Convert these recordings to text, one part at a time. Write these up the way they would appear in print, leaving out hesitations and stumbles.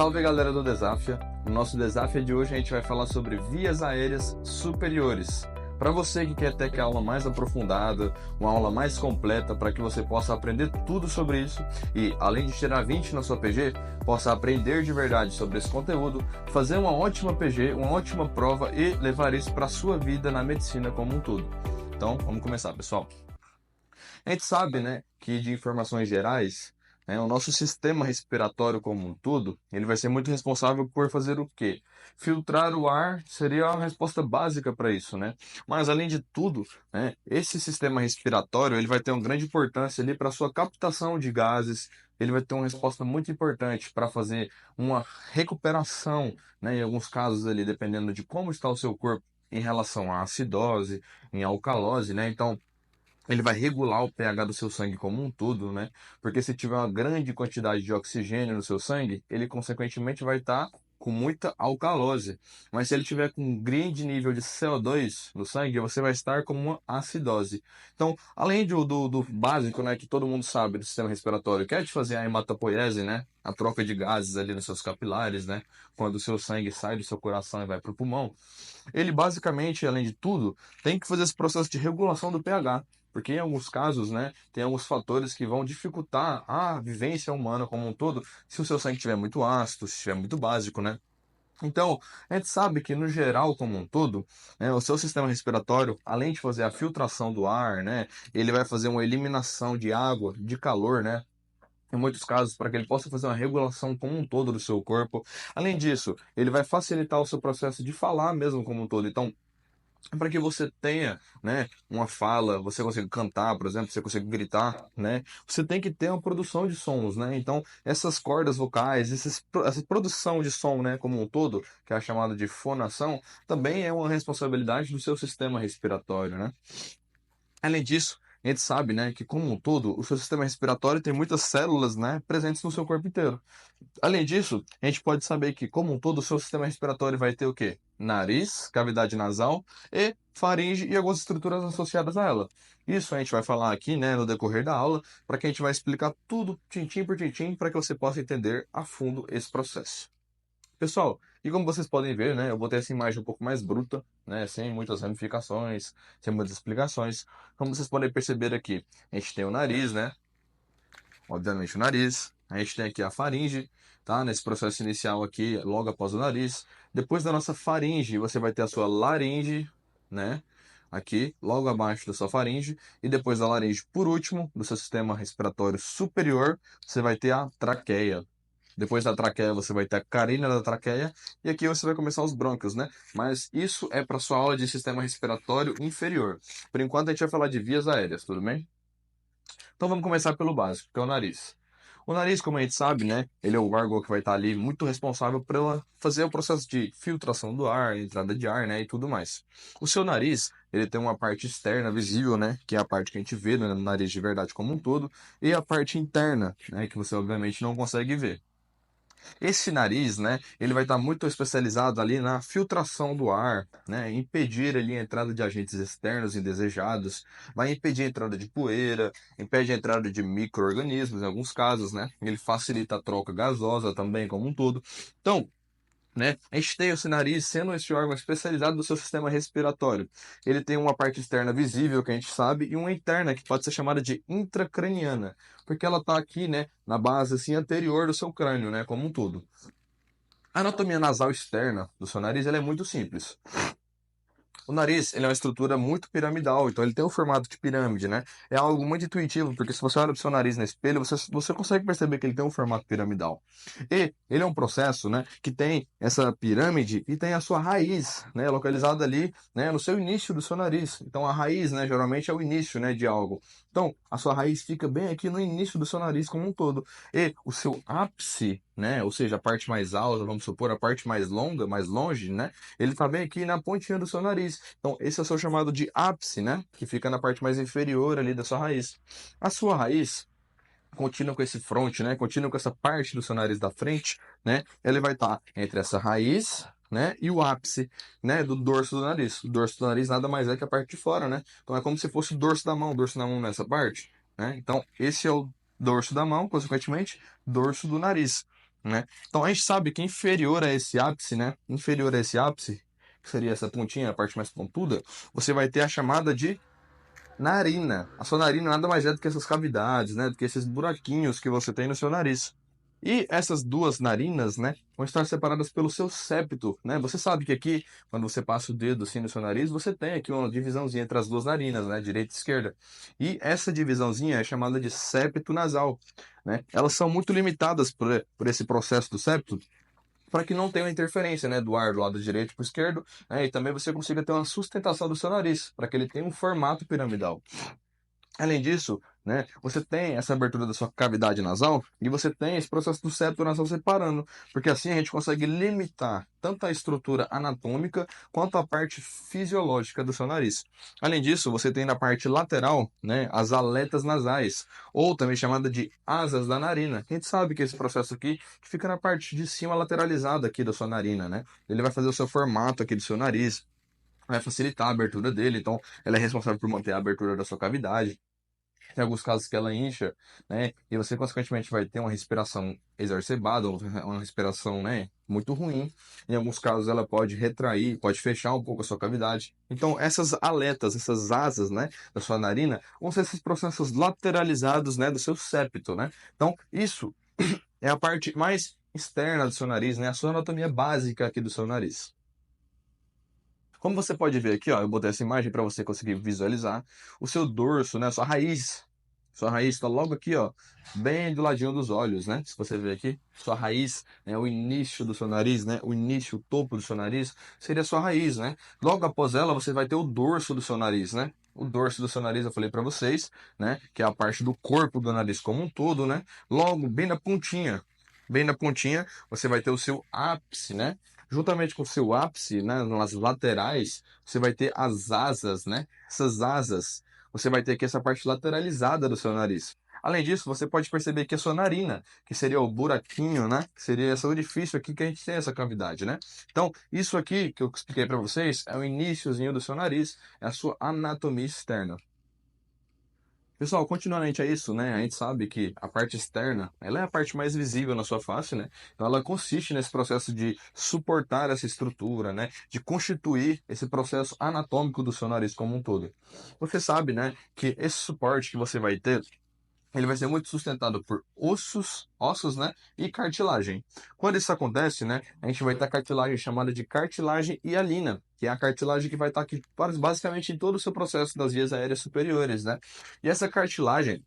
Salve galera do Desafia! No nosso Desafia de hoje a gente vai falar sobre vias aéreas superiores. Para você que quer ter aquela aula mais aprofundada, uma aula mais completa, para que você possa aprender tudo sobre isso e, além de tirar 20 na sua PG, possa aprender de verdade sobre esse conteúdo, fazer uma ótima PG, uma ótima prova e levar isso para a sua vida na medicina como um todo. Então, vamos começar, pessoal. A gente sabe, né, que de informações gerais, o nosso sistema respiratório como um todo, ele vai ser muito responsável por fazer o quê? Filtrar o ar seria a resposta básica para isso, né? Mas além de tudo, né, esse sistema respiratório, ele vai ter uma grande importância ali para a sua captação de gases, ele vai ter uma resposta muito importante para fazer uma recuperação, né, em alguns casos ali, dependendo de como está o seu corpo em relação à acidose, em alcalose, né? Então, ele vai regular o pH do seu sangue como um todo, né? Porque se tiver uma grande quantidade de oxigênio no seu sangue, ele consequentemente vai estar com muita alcalose. Mas se ele tiver com um grande nível de CO2 no sangue, você vai estar com uma acidose. Então, além do básico, né, que todo mundo sabe do sistema respiratório, que é de fazer a hematopoiese, né? A troca de gases ali nos seus capilares, né? Quando o seu sangue sai do seu coração e vai para o pulmão. Ele basicamente, além de tudo, tem que fazer esse processo de regulação do pH. Porque em alguns casos, né, tem alguns fatores que vão dificultar a vivência humana como um todo, se o seu sangue estiver muito ácido, se estiver muito básico, né? Então, a gente sabe que no geral, como um todo, né, o seu sistema respiratório, além de fazer a filtração do ar, né, ele vai fazer uma eliminação de água, de calor, né, em muitos casos, para que ele possa fazer uma regulação como um todo do seu corpo. Além disso, ele vai facilitar o seu processo de falar mesmo como um todo. Então, para que você tenha, né, uma fala, você consiga cantar, por exemplo, você consiga gritar, né, você tem que ter uma produção de sons, né, então essas cordas vocais, essa produção de som, né, como um todo, que é a chamada de fonação, também é uma responsabilidade do seu sistema respiratório, né. Além disso, a gente sabe, né, que como um todo, o seu sistema respiratório tem muitas células, né, presentes no seu corpo inteiro. Além disso, a gente pode saber que, como um todo, o seu sistema respiratório vai ter o quê? Nariz, cavidade nasal e faringe e algumas estruturas associadas a ela. Isso a gente vai falar aqui, né, no decorrer da aula, para que a gente vai explicar tudo, tintim por tintim, para que você possa entender a fundo esse processo. Pessoal, e como vocês podem ver, né, eu botei essa imagem um pouco mais bruta, né, sem muitas ramificações, sem muitas explicações. Como vocês podem perceber aqui, a gente tem o nariz, né, obviamente o nariz. A gente tem aqui a faringe, tá? Nesse processo inicial aqui, logo após o nariz. Depois da nossa faringe, você vai ter a sua laringe, né? Aqui, logo abaixo da sua faringe. E depois da laringe, por último, do seu sistema respiratório superior, você vai ter a traqueia. Depois da traqueia, você vai ter a carina da traqueia. E aqui você vai começar os brônquios, né? Mas isso é para sua aula de sistema respiratório inferior. Por enquanto, a gente vai falar de vias aéreas, tudo bem? Então vamos começar pelo básico, que é o nariz. O nariz, como a gente sabe, né, ele é o órgão que vai estar ali muito responsável por fazer o processo de filtração do ar, entrada de ar, né, e tudo mais. O seu nariz, ele tem uma parte externa visível, né, que é a parte que a gente vê no nariz de verdade como um todo, e a parte interna, né, que você obviamente não consegue ver. Esse nariz, né, ele vai estar muito especializado ali na filtração do ar, né, impedir ali a entrada de agentes externos indesejados, vai impedir a entrada de poeira, impede a entrada de micro-organismos em alguns casos, né, ele facilita a troca gasosa também como um todo. Então, né? A gente tem esse nariz sendo esse órgão especializado do seu sistema respiratório. Ele tem uma parte externa visível, que a gente sabe, e uma interna, que pode ser chamada de intracraniana, porque ela está aqui, né, na base assim, anterior do seu crânio, né, como um todo. A anatomia nasal externa do seu nariz ela é muito simples. O nariz, ele é uma estrutura muito piramidal, então ele tem o formato de pirâmide, né? É algo muito intuitivo, porque se você olha para o seu nariz no espelho, você consegue perceber que ele tem um formato piramidal. E ele é um processo, né, que tem essa pirâmide e tem a sua raiz, né, localizada ali, né, no seu início do seu nariz. Então a raiz, né, geralmente é o início, né, de algo. Então a sua raiz fica bem aqui no início do seu nariz como um todo. E o seu ápice, né, ou seja, a parte mais alta, vamos supor, a parte mais longa, mais longe, né, ele está bem aqui na pontinha do seu nariz. Então, esse é o seu chamado de ápice, né? Que fica na parte mais inferior ali da sua raiz. A sua raiz, contínua com esse fronte, né? Contínua com essa parte do seu nariz da frente, né? Ele vai estar entre essa raiz, né? E o ápice, né? Do dorso do nariz. O dorso do nariz nada mais é que a parte de fora, né? Então, é como se fosse o dorso da mão. O dorso da mão nessa parte, né? Então, esse é o dorso da mão, consequentemente, dorso do nariz. né? Então a gente sabe que inferior a esse ápice, né? Inferior a esse ápice, que seria essa pontinha, a parte mais pontuda, você vai ter a chamada de narina. A sua narina nada mais é do que essas cavidades, né? Do que esses buraquinhos que você tem no seu nariz. E essas duas narinas, né, vão estar separadas pelo seu septo, né? Você sabe que aqui, quando você passa o dedo assim no seu nariz, você tem aqui uma divisãozinha entre as duas narinas, né, direita e esquerda. E essa divisãozinha é chamada de septo nasal, né? Elas são muito limitadas por esse processo do septo, para que não tenha uma interferência, né, do ar do lado direito para o esquerdo, né, e também você consiga ter uma sustentação do seu nariz, para que ele tenha um formato piramidal. Além disso, né, você tem essa abertura da sua cavidade nasal e você tem esse processo do septo nasal separando, porque assim a gente consegue limitar tanto a estrutura anatômica quanto a parte fisiológica do seu nariz. Além disso, você tem na parte lateral, né, as aletas nasais, ou também chamada de asas da narina. A gente sabe que esse processo aqui que fica na parte de cima lateralizada aqui da sua narina, né? Ele vai fazer o seu formato aqui do seu nariz, vai facilitar a abertura dele, então ela é responsável por manter a abertura da sua cavidade. Tem alguns casos que ela incha, né? E você, consequentemente, vai ter uma respiração exacerbada, uma respiração, né, muito ruim. Em alguns casos, ela pode retrair, pode fechar um pouco a sua cavidade. Então, essas aletas, essas asas, né, da sua narina, vão ser esses processos lateralizados, né, do seu septo, né? Então, isso é a parte mais externa do seu nariz, né? A sua anatomia básica aqui do seu nariz. Como você pode ver aqui, ó, eu botei essa imagem para você conseguir visualizar o seu dorso, né, a sua raiz. Sua raiz está logo aqui, ó, bem do ladinho dos olhos, né? Se você ver aqui, sua raiz, né, o início do seu nariz, né, o início, o topo do seu nariz, seria a sua raiz, né? Logo após ela, você vai ter o dorso do seu nariz, né? O dorso do seu nariz, eu falei para vocês, né, que é a parte do corpo do nariz como um todo, né? Logo, bem na pontinha, você vai ter o seu ápice, né? Juntamente com o seu ápice, né, nas laterais, você vai ter as asas, né? Essas asas, você vai ter aqui essa parte lateralizada do seu nariz. Além disso, você pode perceber que a sua narina, que seria o buraquinho, né? Que seria esse orifício aqui que a gente tem essa cavidade, né? Então, isso aqui que eu expliquei para vocês é o iniciozinho do seu nariz, é a sua anatomia externa. Pessoal, continuamente a isso, né? A gente sabe que a parte externa, ela é a parte mais visível na sua face, né? Então ela consiste nesse processo de suportar essa estrutura, né? De constituir esse processo anatômico do seu nariz como um todo. Você sabe, né, que esse suporte que você vai ter ele vai ser muito sustentado por ossos, né, e cartilagem. Quando isso acontece, né, a gente vai ter a cartilagem chamada de cartilagem hialina, que é a cartilagem que vai estar aqui basicamente em todo o seu processo das vias aéreas superiores, né? E essa cartilagem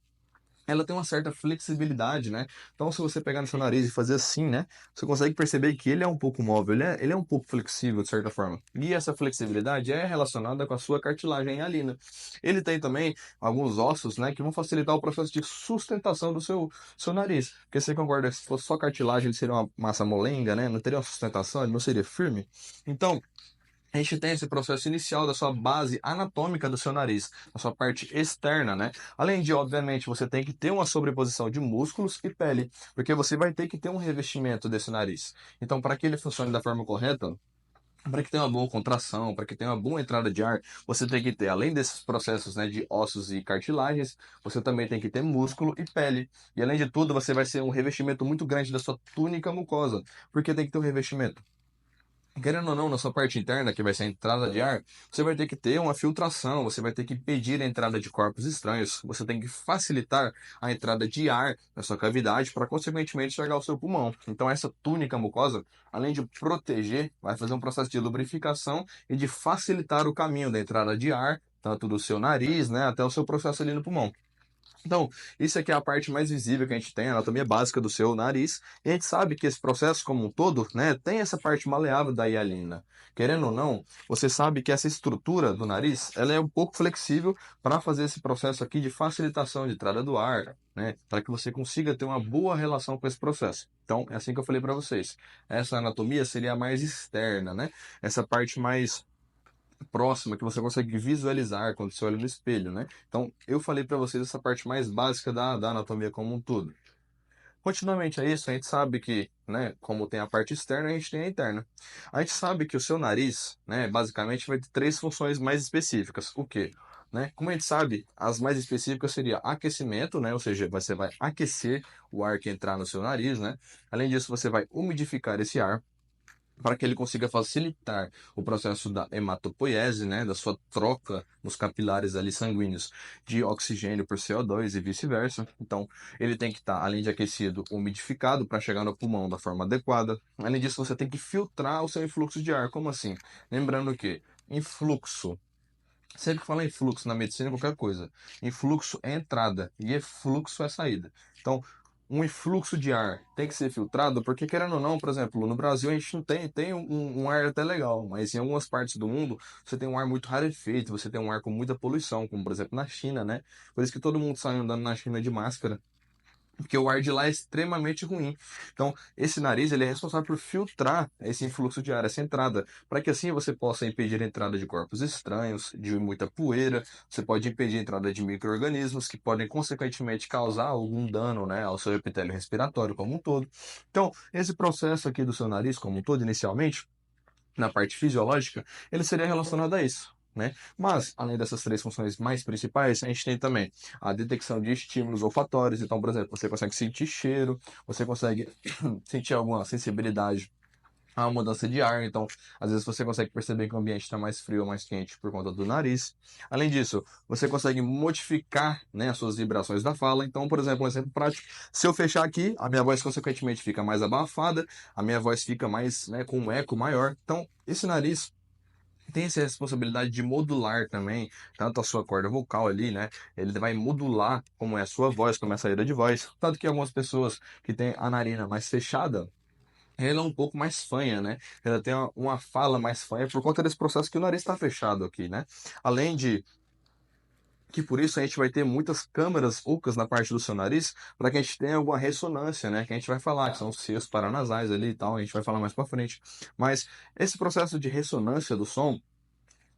ela tem uma certa flexibilidade, né? Então, se você pegar no seu nariz e fazer assim, né? Você consegue perceber que ele é um pouco móvel, ele é um pouco flexível, de certa forma. E essa flexibilidade é relacionada com a sua cartilagem hialina. Ele tem também alguns ossos, né? Que vão facilitar o processo de sustentação do seu nariz. Porque você concorda que se fosse só cartilagem, ele seria uma massa molenga, né? Não teria uma sustentação, ele não seria firme. Então, a gente tem esse processo inicial da sua base anatômica do seu nariz, da sua parte externa, né? Além de, obviamente, você tem que ter uma sobreposição de músculos e pele, porque você vai ter que ter um revestimento desse nariz. Então, para que ele funcione da forma correta, para que tenha uma boa contração, para que tenha uma boa entrada de ar, você tem que ter, além desses processos, né, de ossos e cartilagens, você também tem que ter músculo e pele. E além de tudo, você vai ser um revestimento muito grande da sua túnica mucosa, porque tem que ter um revestimento. Querendo ou não, na sua parte interna, que vai ser a entrada de ar, você vai ter que ter uma filtração, você vai ter que impedir a entrada de corpos estranhos, você tem que facilitar a entrada de ar na sua cavidade para, consequentemente, chegar ao seu pulmão. Então, essa túnica mucosa, além de proteger, vai fazer um processo de lubrificação e de facilitar o caminho da entrada de ar, tanto do seu nariz, né, até o seu processo ali no pulmão. Então, isso aqui é a parte mais visível que a gente tem, a anatomia básica do seu nariz, e a gente sabe que esse processo como um todo, né, tem essa parte maleável da hialina. Querendo ou não, você sabe que essa estrutura do nariz, ela é um pouco flexível para fazer esse processo aqui de facilitação de entrada do ar, né, para que você consiga ter uma boa relação com esse processo. Então, é assim que eu falei para vocês. Essa anatomia seria a mais externa, né? Essa parte mais próxima que você consegue visualizar quando você olha no espelho, né? Então, eu falei para vocês essa parte mais básica da anatomia como um todo. Continuamente a isso, a gente sabe que, né, como tem a parte externa, a gente tem a interna. A gente sabe que o seu nariz, né, basicamente vai ter três funções mais específicas. O quê? né? Como a gente sabe, as mais específicas seria aquecimento, né? Ou seja, você vai aquecer o ar que entrar no seu nariz, né? Além disso, você vai umidificar esse ar para que ele consiga facilitar o processo da hematopoiese, né, da sua troca nos capilares ali sanguíneos de oxigênio por CO2 e vice-versa. Então, ele tem que estar, além de aquecido, umidificado para chegar no pulmão da forma adequada. Além disso, você tem que filtrar o seu influxo de ar. Como assim? Lembrando que influxo, sempre que fala em fluxo na medicina, é qualquer coisa. Influxo é entrada e fluxo é saída. Então, um influxo de ar tem que ser filtrado, porque querendo ou não, por exemplo, no Brasil a gente não tem um ar até legal, mas em algumas partes do mundo você tem um ar muito rarefeito, você tem um ar com muita poluição, como por exemplo na China, né? Por isso que todo mundo sai andando na China de máscara, porque o ar de lá é extremamente ruim. Então, esse nariz ele é responsável por filtrar esse influxo de ar, essa entrada, para que assim você possa impedir a entrada de corpos estranhos, de muita poeira, você pode impedir a entrada de micro-organismos que podem, consequentemente, causar algum dano, né, ao seu epitélio respiratório como um todo. Então, esse processo aqui do seu nariz como um todo, inicialmente, na parte fisiológica, ele seria relacionado a isso. Né? Mas, além dessas três funções mais principais, a gente tem também a detecção de estímulos olfatórios. Então, por exemplo, você consegue sentir cheiro, você consegue sentir alguma sensibilidade a mudança de ar, então às vezes você consegue perceber que o ambiente está mais frio ou mais quente por conta do nariz. Além disso, você consegue modificar, né, as suas vibrações da fala. Então, por exemplo, um exemplo prático, se eu fechar aqui, a minha voz consequentemente fica mais abafada, a minha voz fica mais, né, com um eco maior. Então, esse nariz tem essa responsabilidade de modular também, tanto a sua corda vocal ali, né? Ele vai modular como é a sua voz, como é a saída de voz. Tanto que algumas pessoas que têm a narina mais fechada, ela é um pouco mais fanha, né? Ela tem uma fala mais fanha por conta desse processo que o nariz está fechado aqui, né? Além de que por isso a gente vai ter muitas câmaras ocas na parte do seu nariz, para que a gente tenha alguma ressonância, né? Que a gente vai falar, que são os seios paranasais ali e tal, a gente vai falar mais para frente. Mas esse processo de ressonância do som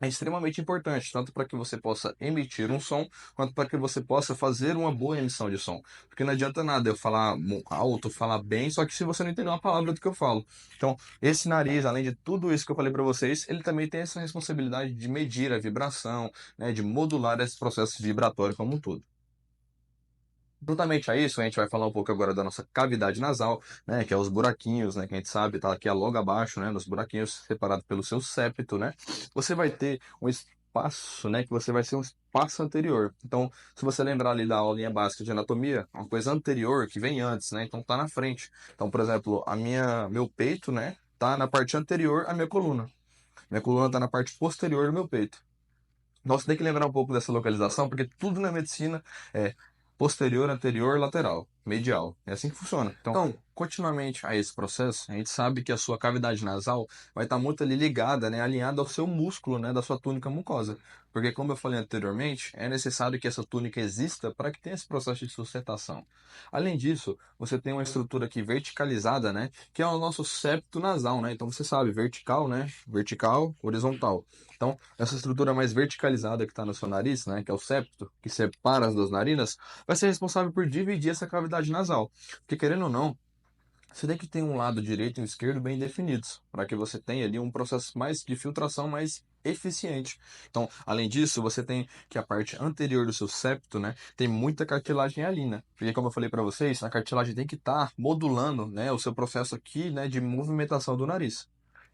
é extremamente importante, tanto para que você possa emitir um som, quanto para que você possa fazer uma boa emissão de som. Porque não adianta nada eu falar alto, falar bem, só que se você não entender uma palavra do que eu falo. Então, esse nariz, além de tudo isso que eu falei para vocês, ele também tem essa responsabilidade de medir a vibração, né, de modular esse processo vibratório como um todo. Juntamente a isso, a gente vai falar um pouco agora da nossa cavidade nasal, né, que é os buraquinhos, né, que a gente sabe, tá aqui logo abaixo, né, nos buraquinhos separado pelo seu septo, né? Você vai ter um espaço, né, que você vai ser um espaço anterior. Então, se você lembrar ali da aulinha básica de anatomia, uma coisa anterior que vem antes, né? Então tá na frente. Então, por exemplo, meu peito, né, tá na parte anterior à minha coluna. Minha coluna tá na parte posterior do meu peito. Então você tem que lembrar um pouco dessa localização, porque tudo na medicina é posterior, anterior, lateral, medial. É assim que funciona. Então, continuamente a esse processo, a gente sabe que a sua cavidade nasal vai estar muito ali ligada, né, alinhada ao seu músculo, né, da sua túnica mucosa. Porque, como eu falei anteriormente, é necessário que essa túnica exista para que tenha esse processo de sustentação. Além disso, você tem uma estrutura aqui verticalizada, né, que é o nosso septo nasal, né? Então você sabe, vertical, né? Vertical, horizontal. Então, essa estrutura mais verticalizada que está no seu nariz, né, que é o septo, que separa as duas narinas, vai ser responsável por dividir essa cavidade nasal. Porque, querendo ou não, você tem que ter um lado direito e um esquerdo bem definidos, para que você tenha ali um processo mais de filtração mais eficiente. Então, além disso, você tem que a parte anterior do seu septo, né, tem muita cartilagem alina. Porque, como eu falei para vocês, a cartilagem tem que estar modulando, né, o seu processo aqui, né, de movimentação do nariz.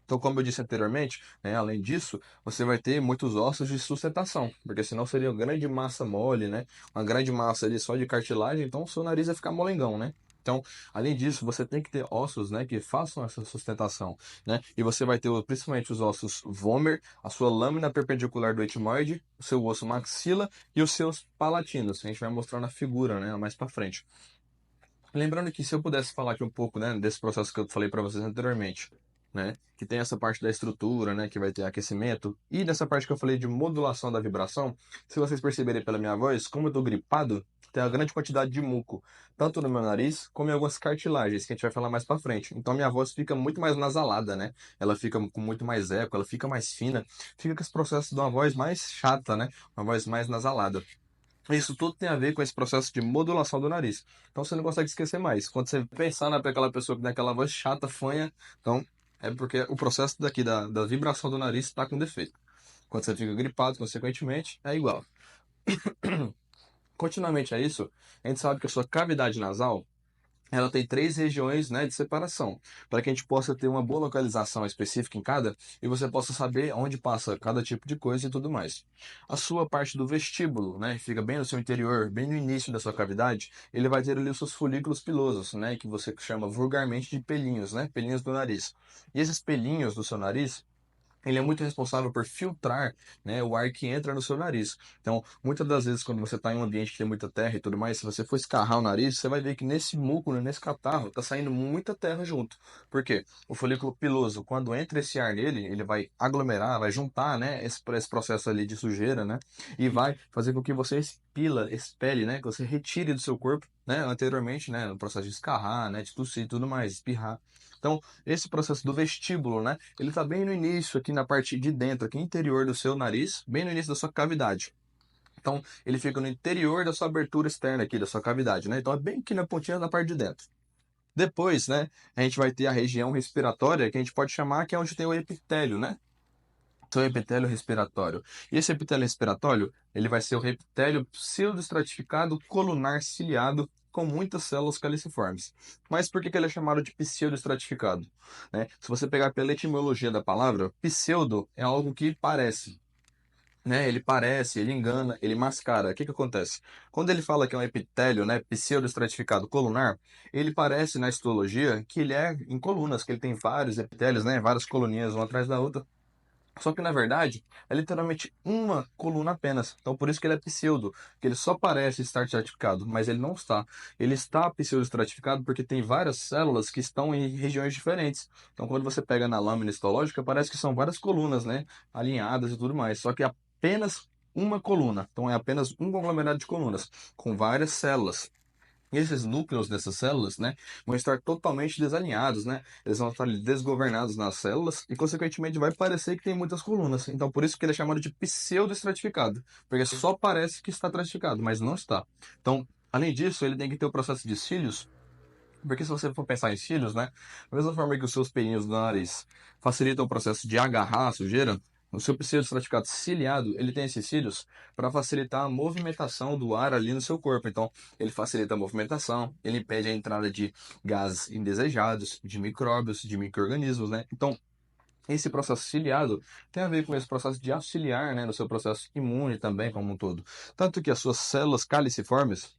Então, como eu disse anteriormente, né, além disso, você vai ter muitos ossos de sustentação, porque senão seria uma grande massa mole, né? Uma grande massa ali só de cartilagem, então o seu nariz vai ficar molengão, né? Então, além disso, você tem que ter ossos, né, que façam essa sustentação, né? E você vai ter principalmente os ossos vomer, a sua lâmina perpendicular do etmoide, o seu osso maxila e os seus palatinos. A gente vai mostrar na figura, né, mais para frente. Lembrando que se eu pudesse falar aqui um pouco, né, desse processo que eu falei para vocês anteriormente, né, que tem essa parte da estrutura, né, que vai ter aquecimento, e dessa parte que eu falei de modulação da vibração, se vocês perceberem pela minha voz, como eu tô gripado, tem uma grande quantidade de muco, tanto no meu nariz, como em algumas cartilagens, que a gente vai falar mais para frente. Então minha voz fica muito mais nasalada, né? Ela fica com muito mais eco, ela fica mais fina, fica com esse processo de uma voz mais chata, né? Uma voz mais nasalada. Isso tudo tem a ver com esse processo de modulação do nariz. Então você não consegue esquecer mais. Quando você pensar naquela pessoa que tem aquela voz chata, fanha, então é porque o processo daqui da vibração do nariz está com defeito. Quando você fica gripado, consequentemente, é igual. Continuamente a isso, a gente sabe que a sua cavidade nasal ela tem três regiões, né, de separação, para que a gente possa ter uma boa localização específica em cada e você possa saber onde passa cada tipo de coisa e tudo mais. A sua parte do vestíbulo, né, fica bem no seu interior, bem no início da sua cavidade, ele vai ter ali os seus folículos pilosos, né, que você chama vulgarmente de pelinhos, né, pelinhos do nariz. E esses pelinhos do seu nariz ele é muito responsável por filtrar, né, o ar que entra no seu nariz. Então, muitas das vezes, quando você está em um ambiente que tem muita terra e tudo mais, se você for escarrar o nariz, você vai ver que nesse muco, né, nesse catarro, está saindo muita terra junto. Por quê? O folículo piloso, quando entra esse ar nele, ele vai aglomerar, vai juntar, né, esse processo ali de sujeira, né, e vai fazer com que você expele, né, que você retire do seu corpo, né, anteriormente, né, no processo de escarrar, né, de tossir e tudo mais, espirrar. Então, esse processo do vestíbulo, né? Ele está bem no início, aqui na parte de dentro, aqui interior do seu nariz, bem no início da sua cavidade. Então, ele fica no interior da sua abertura externa aqui, da sua cavidade, né? Então, é bem aqui na pontinha da parte de dentro. Depois, né, a gente vai ter a região respiratória, que a gente pode chamar que é onde tem o epitélio, né? Então, o epitélio respiratório. E esse epitélio respiratório, ele vai ser o epitélio pseudoestratificado colunar ciliado com muitas células caliciformes. Mas por que que ele é chamado de pseudoestratificado? Né? Se você pegar pela etimologia da palavra, pseudo é algo que parece. Né? Ele parece, ele engana, ele mascara. O que que acontece? Quando ele fala que é um epitélio, né, pseudoestratificado colunar, ele parece na histologia que ele é em colunas, que ele tem vários epitélios, né, várias coluninhas uma atrás da outra. Só que na verdade é literalmente uma coluna apenas. Então por isso que ele é pseudo, que ele só parece estar estratificado, mas ele não está. Ele está pseudo-estratificado porque tem várias células que estão em regiões diferentes. Então quando você pega na lâmina histológica, parece que são várias colunas, né, alinhadas e tudo mais. Só que é apenas uma coluna. Então é apenas um conglomerado de colunas com várias células. E esses núcleos dessas células, né, vão estar totalmente desalinhados, né? Eles vão estar desgovernados nas células e, consequentemente, vai parecer que tem muitas colunas. Então, por isso que ele é chamado de pseudoestratificado, porque só parece que está estratificado, mas não está. Então, além disso, ele tem que ter o processo de cílios, porque se você for pensar em cílios, né, da mesma forma que os seus pelinhos do nariz facilitam o processo de agarrar a sujeira, o seu pseudo estratificado ciliado, ele tem esses cílios para facilitar a movimentação do ar ali no seu corpo. Então, ele facilita a movimentação, ele impede a entrada de gases indesejados, de micróbios, de micro-organismos, né? Então, esse processo ciliado tem a ver com esse processo de auxiliar, né, no seu processo imune também, como um todo. Tanto que as suas células caliciformes,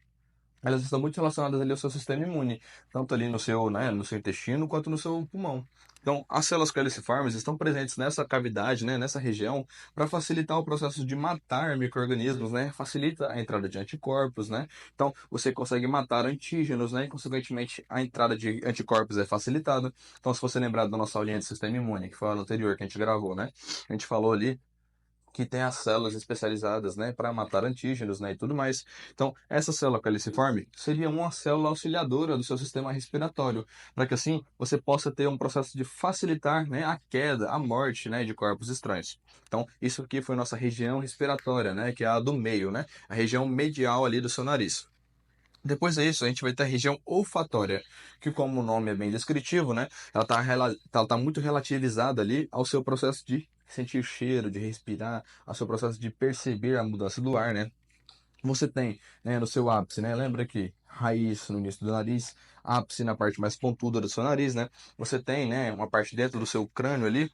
elas estão muito relacionadas ali ao seu sistema imune, tanto ali no seu, né, no seu intestino quanto no seu pulmão. Então, as células caliciformes estão presentes nessa cavidade, né, nessa região, para facilitar o processo de matar micro-organismos, né, facilita a entrada de anticorpos, né. Então, você consegue matar antígenos, né, e consequentemente a entrada de anticorpos é facilitada. Então, se você lembrar da nossa aulinha de sistema imune, que foi a aula anterior que a gente gravou, né, a gente falou ali que tem as células especializadas, né, para matar antígenos, né, e tudo mais. Então, essa célula caliciforme seria uma célula auxiliadora do seu sistema respiratório, para que assim você possa ter um processo de facilitar, né, a queda, a morte, né, de corpos estranhos. Então, isso aqui foi nossa região respiratória, né, que é a do meio, né, a região medial ali do seu nariz. Depois disso, a gente vai ter a região olfatória, que como o nome é bem descritivo, né, ela tá muito relativizada ali ao seu processo de sentir cheiro, de respirar, ao seu processo de perceber a mudança do ar, né. Você tem, né, no seu ápice, né, lembra que raiz no início do nariz, ápice na parte mais pontuda do seu nariz, né, você tem, né, uma parte dentro do seu crânio ali,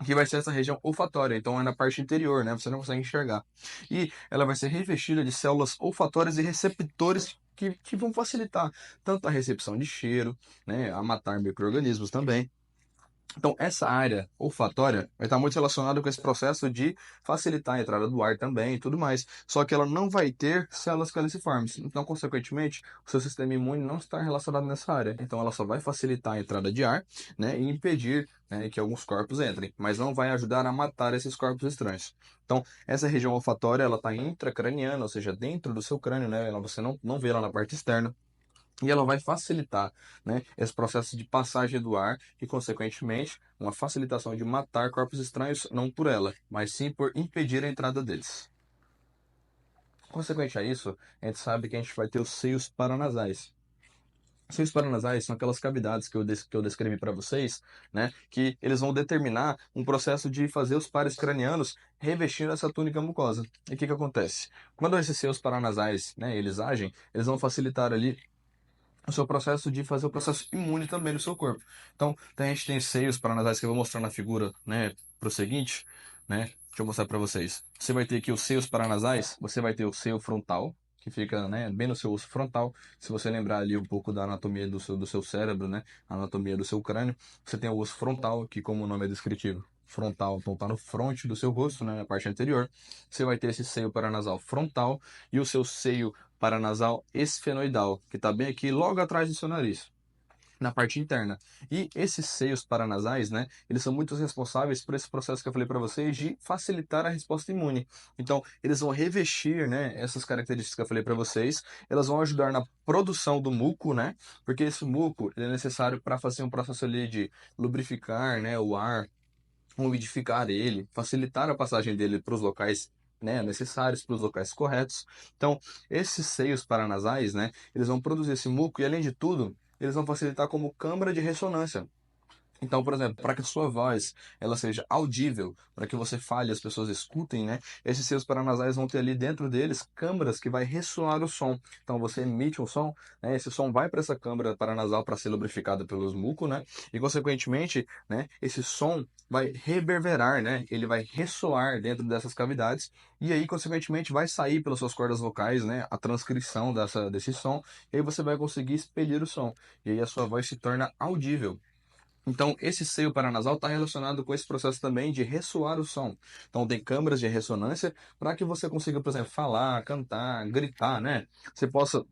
que vai ser essa região olfatória, então é na parte interior, né? Você não consegue enxergar. E ela vai ser revestida de células olfatórias e receptores que vão facilitar tanto a recepção de cheiro, né, a matar micro-organismos também. Então, essa área olfatória vai estar muito relacionada com esse processo de facilitar a entrada do ar também e tudo mais. Só que ela não vai ter células caliciformes. Então, consequentemente, o seu sistema imune não está relacionado nessa área. Então, ela só vai facilitar a entrada de ar, né, e impedir, né, que alguns corpos entrem, mas não vai ajudar a matar esses corpos estranhos. Então, essa região olfatória, ela está intracraniana, ou seja, dentro do seu crânio, né? Você não vê ela na parte externa. E ela vai facilitar, né, esse processo de passagem do ar e, consequentemente, uma facilitação de matar corpos estranhos, não por ela, mas sim por impedir a entrada deles. Consequente a isso, a gente sabe que a gente vai ter os seios paranasais. Seios paranasais são aquelas cavidades que eu descrevi para vocês, né? Que eles vão determinar um processo de fazer os pares cranianos revestindo essa túnica mucosa. E o que que acontece? Quando esses seios paranasais, né, eles agem, eles vão facilitar ali o seu processo de fazer o processo imune também no seu corpo. Então, a gente tem seios paranasais que eu vou mostrar na figura, né, pro seguinte, né? Deixa eu mostrar para vocês. Você vai ter aqui os seios paranasais, você vai ter o seio frontal, que fica, né, bem no seu osso frontal. Se você lembrar ali um pouco da anatomia do seu cérebro, né, a anatomia do seu crânio, você tem o osso frontal, que como o nome é descritivo, frontal, então tá no fronte do seu rosto, né, na parte anterior. Você vai ter esse seio paranasal frontal e o seu seio paranasal esfenoidal, que está bem aqui logo atrás do seu nariz, na parte interna. E esses seios paranasais, né, eles são muito responsáveis por esse processo que eu falei para vocês de facilitar a resposta imune. Então, eles vão revestir, né, essas características que eu falei para vocês, elas vão ajudar na produção do muco, né, porque esse muco ele é necessário para fazer um processo ali de lubrificar, né, o ar, umidificar ele, facilitar a passagem dele para os locais, né, necessários, para os locais corretos. Então, esses seios paranasais, né, eles vão produzir esse muco e, além de tudo, eles vão facilitar como câmara de ressonância. Então, por exemplo, para que a sua voz ela seja audível, para que você fale e as pessoas escutem, né? Esses seus paranasais vão ter ali dentro deles câmaras que vai ressoar o som. Então, você emite um som, né? Esse som vai para essa câmara paranasal para ser lubrificada pelos mucos, né? E, consequentemente, né? Esse som vai reverberar, né? Ele vai ressoar dentro dessas cavidades e aí, consequentemente, vai sair pelas suas cordas vocais, né? A transcrição desse som e aí você vai conseguir expelir o som. E aí a sua voz se torna audível. Então, esse seio paranasal está relacionado com esse processo também de ressoar o som. Então, tem câmaras de ressonância para que você consiga, por exemplo, falar, cantar, gritar, né? Você possa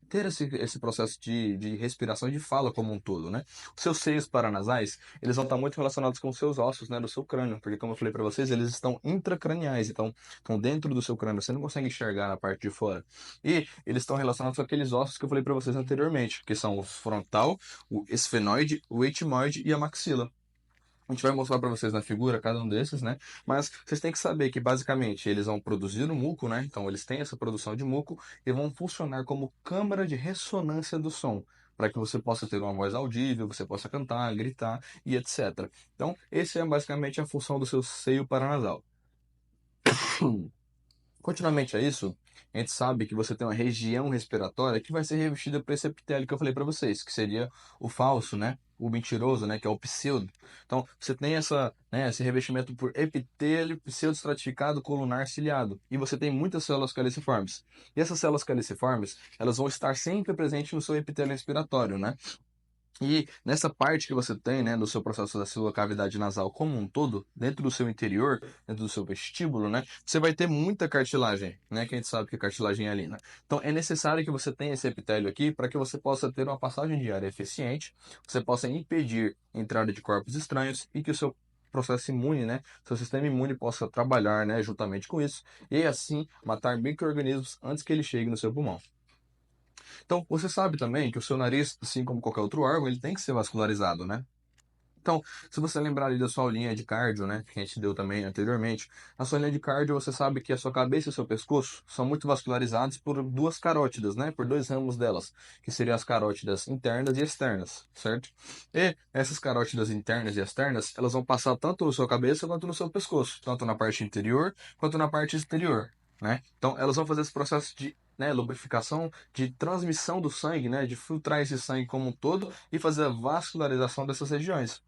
ter esse processo de respiração e de fala como um todo, né? Os seus seios paranasais, eles vão estar muito relacionados com os seus ossos, né, do seu crânio, porque como eu falei para vocês, eles estão intracraniais, então estão dentro do seu crânio, você não consegue enxergar na parte de fora. E eles estão relacionados com aqueles ossos que eu falei para vocês anteriormente, que são o frontal, o esfenoide, o etimoide e a maxila. A gente vai mostrar para vocês na figura cada um desses, né? Mas vocês têm que saber que basicamente eles vão produzir o muco, né? Então eles têm essa produção de muco e vão funcionar como câmara de ressonância do som, para que você possa ter uma voz audível, você possa cantar, gritar e etc. Então, esse é basicamente a função do seu seio paranasal. Continuamente a isso, a gente sabe que você tem uma região respiratória que vai ser revestida por esse epitélio que eu falei para vocês, que seria o falso, né? O mentiroso, né? Que é o pseudo. Então, você tem esse revestimento por epitélio pseudoestratificado colunar ciliado. E você tem muitas células caliciformes. E essas células caliciformes, elas vão estar sempre presentes no seu epitélio respiratório, né? E nessa parte que você tem, né, no seu processo da sua cavidade nasal como um todo, dentro do seu interior, dentro do seu vestíbulo, né, você vai ter muita cartilagem, né, que a gente sabe que a cartilagem é ali, né? Então é necessário que você tenha esse epitélio aqui para que você possa ter uma passagem de ar eficiente, você possa impedir a entrada de corpos estranhos e que o seu processo imune, né, seu sistema imune possa trabalhar, né, juntamente com isso e assim matar micro-organismos antes que ele chegue no seu pulmão. Então, você sabe também que o seu nariz, assim como qualquer outro órgão, ele tem que ser vascularizado, né? Então, se você lembrar ali da sua aulinha de cardio, né, que a gente deu também anteriormente, na sua linha de cardio você sabe que a sua cabeça e o seu pescoço são muito vascularizados por duas carótidas, né, por dois ramos delas, que seriam as carótidas internas e externas, certo? E essas carótidas internas e externas, elas vão passar tanto na sua cabeça quanto no seu pescoço, tanto na parte interior quanto na parte exterior, né? Então, elas vão fazer esse processo de, né, lubrificação, de transmissão do sangue, né, de filtrar esse sangue como um todo e fazer a vascularização dessas regiões.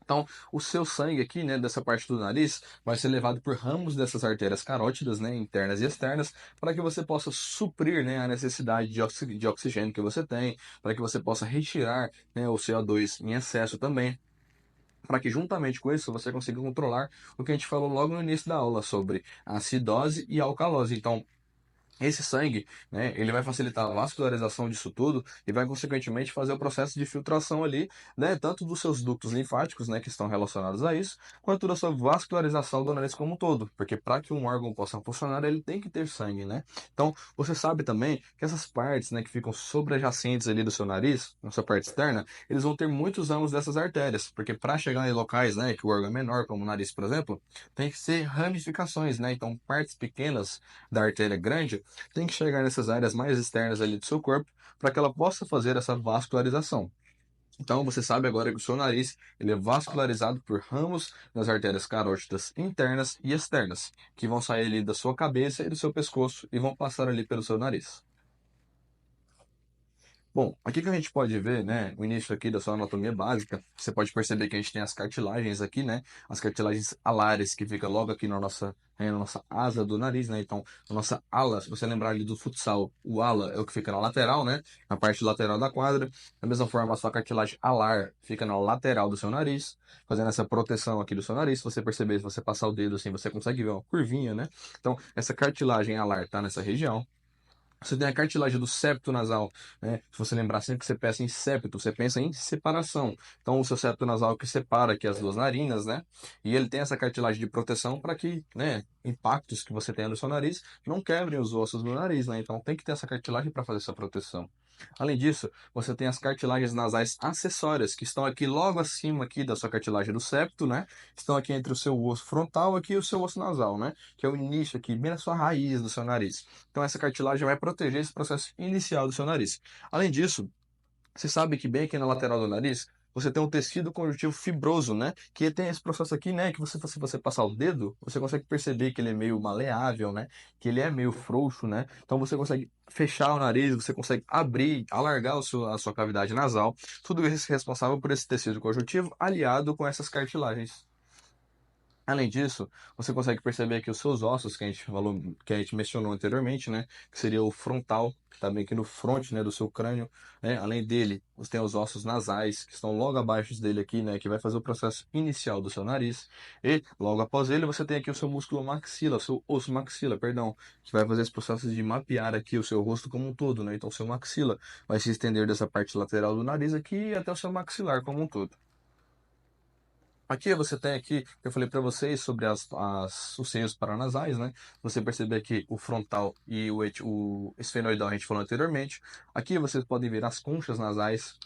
Então, o seu sangue aqui, né, dessa parte do nariz, vai ser levado por ramos dessas artérias carótidas, né, internas e externas, para que você possa suprir, né, a necessidade de oxigênio que você tem, para que você possa retirar, né, o CO2 em excesso também, para que juntamente com isso você consiga controlar o que a gente falou logo no início da aula sobre a acidose e a alcalose. Então, esse sangue, né, ele vai facilitar a vascularização disso tudo e vai, consequentemente, fazer o processo de filtração ali, né, tanto dos seus ductos linfáticos, né, que estão relacionados a isso, quanto da sua vascularização do nariz como um todo, porque para que um órgão possa funcionar, ele tem que ter sangue, né? Então, você sabe também que essas partes, né, que ficam sobrejacentes ali do seu nariz, na sua parte externa, eles vão ter muitos ramos dessas artérias, porque para chegar em locais, né, que o órgão é menor, como o nariz, por exemplo, tem que ser ramificações, né? Então, partes pequenas da artéria grande tem que chegar nessas áreas mais externas ali do seu corpo para que ela possa fazer essa vascularização. Então, você sabe agora que o seu nariz ele é vascularizado por ramos das artérias carótidas internas e externas, que vão sair ali da sua cabeça e do seu pescoço e vão passar ali pelo seu nariz. Bom, aqui que a gente pode ver, né, o início aqui da sua anatomia básica, você pode perceber que a gente tem as cartilagens aqui, né, as cartilagens alares, que fica logo aqui na nossa asa do nariz, né, então, a nossa ala, se você lembrar ali do futsal, o ala é o que fica na lateral, né, na parte lateral da quadra, da mesma forma, a sua cartilagem alar fica na lateral do seu nariz, fazendo essa proteção aqui do seu nariz, se você perceber, se você passar o dedo assim, você consegue ver uma curvinha, né, então, essa cartilagem alar tá nessa região. Você tem a cartilagem do septo nasal, né? Se você lembrar sempre que você pensa em septo, você pensa em separação. Então, o seu septo nasal que separa aqui as duas narinas, né? E ele tem essa cartilagem de proteção para que, né, impactos que você tenha no seu nariz não quebrem os ossos do nariz, né? Então, tem que ter essa cartilagem para fazer essa proteção. Além disso, você tem as cartilagens nasais acessórias, que estão aqui logo acima aqui da sua cartilagem do septo, né? Estão aqui entre o seu osso frontal aqui e o seu osso nasal, né? Que é o início aqui, bem na sua raiz do seu nariz. Então essa cartilagem vai proteger esse processo inicial do seu nariz. Além disso, você sabe que bem aqui na lateral do nariz, você tem um tecido conjuntivo fibroso, né? Que tem esse processo aqui, né? Que você, se você passar o dedo, você consegue perceber que ele é meio maleável, né? Que ele é meio frouxo, né? Então você consegue fechar o nariz, você consegue abrir, alargar a sua cavidade nasal. Tudo isso é responsável por esse tecido conjuntivo aliado com essas cartilagens. Além disso, você consegue perceber que os seus ossos, que a gente falou, que a gente mencionou anteriormente, né, que seria o frontal, que está bem aqui no fronte, né, do seu crânio, né, além dele, você tem os ossos nasais, que estão logo abaixo dele aqui, né, que vai fazer o processo inicial do seu nariz, e logo após ele, você tem aqui o seu músculo maxila, o seu osso maxila, perdão, que vai fazer esse processo de mapear aqui o seu rosto como um todo, né, então o seu maxila vai se estender dessa parte lateral do nariz aqui até o seu maxilar como um todo. Aqui você tem aqui, eu falei para vocês sobre os seios paranasais, né? Você perceber que o frontal e o esfenoidal a gente falou anteriormente. Aqui vocês podem ver as conchas nasais.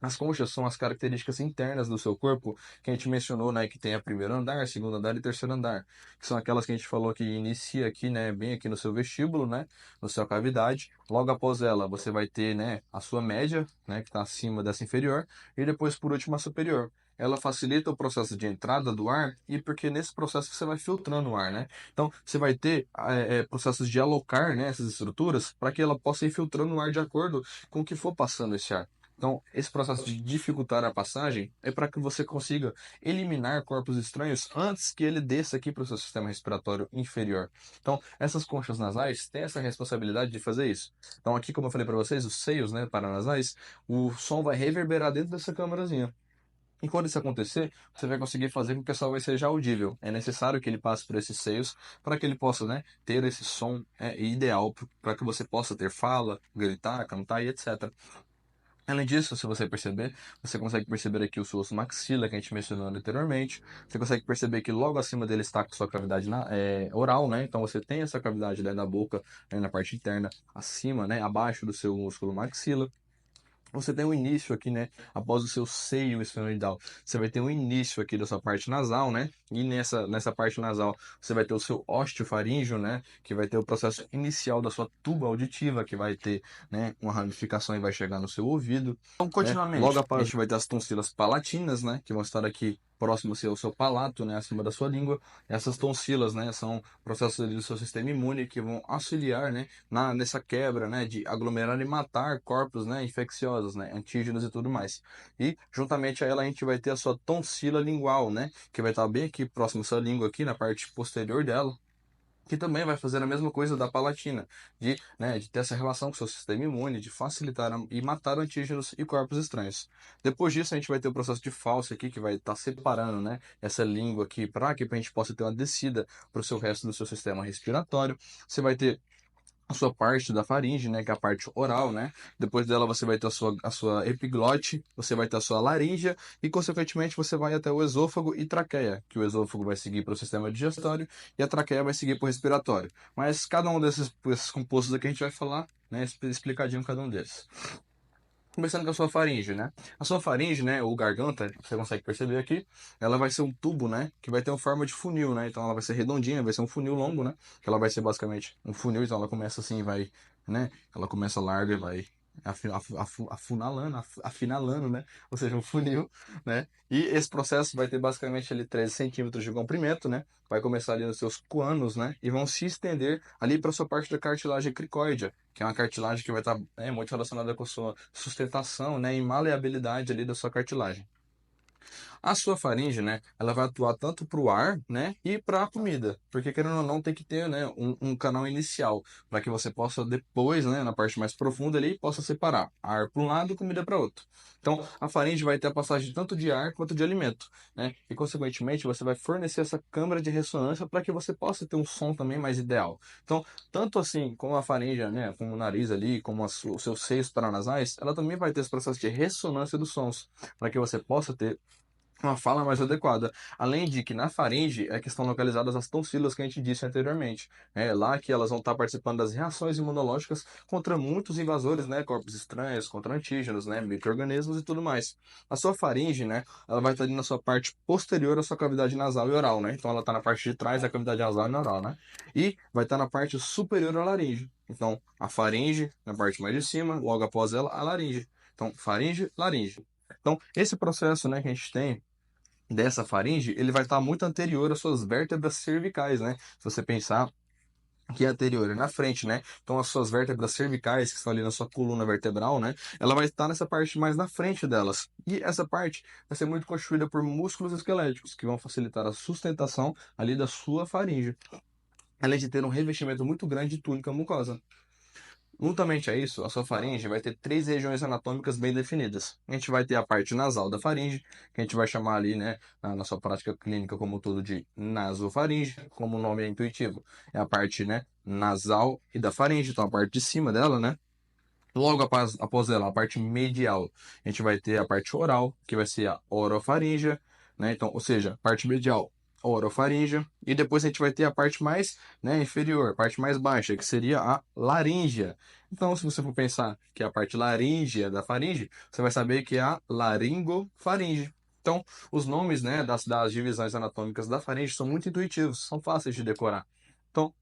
As conchas são as características internas do seu corpo que a gente mencionou, né? Que tem a primeiro andar, segundo andar e terceiro andar. Que são aquelas que a gente falou que inicia aqui, né? Bem aqui no seu vestíbulo, né? Na sua cavidade. Logo após ela, você vai ter, né? A sua média, né? Que está acima dessa inferior. E depois, por último, a superior. Ela facilita o processo de entrada do ar e porque nesse processo você vai filtrando o ar, né? Então, você vai ter processos de alocar, né, essas estruturas para que ela possa ir filtrando o ar de acordo com o que for passando esse ar. Então, esse processo de dificultar a passagem é para que você consiga eliminar corpos estranhos antes que ele desça aqui para o seu sistema respiratório inferior. Então, essas conchas nasais têm essa responsabilidade de fazer isso. Então, aqui, como eu falei para vocês, os seios, né, paranasais, o som vai reverberar dentro dessa câmarazinha. E quando isso acontecer, você vai conseguir fazer com que o som vai seja audível. É necessário que ele passe por esses seios para que ele possa, né, ter esse som ideal para que você possa ter fala, gritar, cantar e etc. Além disso, se você perceber, você consegue perceber aqui o seu osso maxila, que a gente mencionou anteriormente. Você consegue perceber que logo acima dele está a sua cavidade oral, né? Então você tem essa cavidade, né, na boca, né, na parte interna, acima, né, abaixo do seu músculo maxila. Você tem um início aqui, né? Após o seu seio esfenoidal, você vai ter um início aqui da sua parte nasal, né? E nessa parte nasal, você vai ter o seu osteofaríngeo, né? Que vai ter o processo inicial da sua tuba auditiva, que vai ter, né, uma ramificação e vai chegar no seu ouvido. Então, Continuamente, logo após, a gente vai ter as tonsilas palatinas, né? Que vão estar aqui próximo ao seu palato, né? Acima da sua língua. Essas tonsilas, né? São processos ali do seu sistema imune que vão auxiliar, né? Nessa quebra, né, de aglomerar e matar corpos, né, infecciosos, né, antígenos e tudo mais. E juntamente a ela a gente vai ter a sua tonsila lingual, né, que vai estar bem aqui próximo à sua língua aqui na parte posterior dela. Que também vai fazer a mesma coisa da palatina, de ter essa relação com o seu sistema imune, de facilitar e matar antígenos e corpos estranhos. Depois disso, a gente vai ter o processo de Fauci aqui, que vai estar separando, né, essa língua aqui para que a gente possa ter uma descida para o seu resto do seu sistema respiratório. Você vai ter a sua parte da faringe, né, que é a parte oral, né? Depois dela você vai ter a sua epiglote, você vai ter a sua laríngea e, consequentemente, você vai até o esôfago e traqueia, que o esôfago vai seguir para o sistema digestório e a traqueia vai seguir para o respiratório. Mas cada um desses compostos aqui a gente vai falar, né, explicadinho cada um deles. Começando com a sua faringe, né? A sua faringe, né, ou garganta, você consegue perceber aqui, ela vai ser um tubo, né, que vai ter uma forma de funil, né? Então ela vai ser redondinha, vai ser um funil longo, né? Que ela vai ser basicamente um funil, então ela começa assim, vai, né? Ela começa larga e vai afunalando, afinalando, né? Ou seja, um funil, né? E esse processo vai ter basicamente ali 13 centímetros de comprimento, né? Vai começar ali nos seus coanos, né? E vão se estender ali para a sua parte da cartilagem cricóidea, que é uma cartilagem que vai estar muito relacionada com a sua sustentação, né? E maleabilidade ali da sua cartilagem. A sua faringe, né, ela vai atuar tanto para o ar, né, e para a comida, porque querendo ou não tem que ter, né, um canal inicial para que você possa depois, né, na parte mais profunda ali, possa separar ar para um lado e comida para outro. Então, a faringe vai ter a passagem tanto de ar quanto de alimento, né, e consequentemente você vai fornecer essa câmara de ressonância para que você possa ter um som também mais ideal. Então, tanto assim como a faringe, né, como o nariz ali, como os seus seios paranasais, ela também vai ter esse processo de ressonância dos sons, para que você possa ter uma fala mais adequada. Além de que na faringe é que estão localizadas as tonsilas que a gente disse anteriormente. É lá que elas vão estar participando das reações imunológicas contra muitos invasores, né, corpos estranhos, contra antígenos, né, micro-organismos e tudo mais. A sua faringe, né, ela vai estar ali na sua parte posterior à sua cavidade nasal e oral, né? Então ela está na parte de trás da cavidade nasal e oral, né? E vai estar na parte superior à laringe. Então a faringe na parte mais de cima, logo após ela a laringe. Então faringe, laringe. Então, esse processo, né, que a gente tem dessa faringe, ele vai estar muito anterior às suas vértebras cervicais, né? Se você pensar que é anterior, é na frente, né? Então as suas vértebras cervicais, que estão ali na sua coluna vertebral, né? Ela vai estar nessa parte mais na frente delas. E essa parte vai ser muito constituída por músculos esqueléticos, que vão facilitar a sustentação ali da sua faringe, além de ter um revestimento muito grande de túnica mucosa. Juntamente a isso, a sua faringe vai ter três regiões anatômicas bem definidas. A gente vai ter a parte nasal da faringe, que a gente vai chamar ali, né, na sua prática clínica como um todo de nasofaringe, como o nome é intuitivo. É a parte, né, nasal e da faringe, então a parte de cima dela, né? Logo após ela, a parte medial, a gente vai ter a parte oral, que vai ser a orofaringe, né? Então, ou seja, parte medial, orofaringe, e depois a gente vai ter a parte mais, né, inferior, a parte mais baixa, que seria a laríngea. Então, se você for pensar que é a parte laríngea da faringe, você vai saber que é a laringofaringe. Então, os nomes, né, das divisões anatômicas da faringe são muito intuitivos, são fáceis de decorar. Então,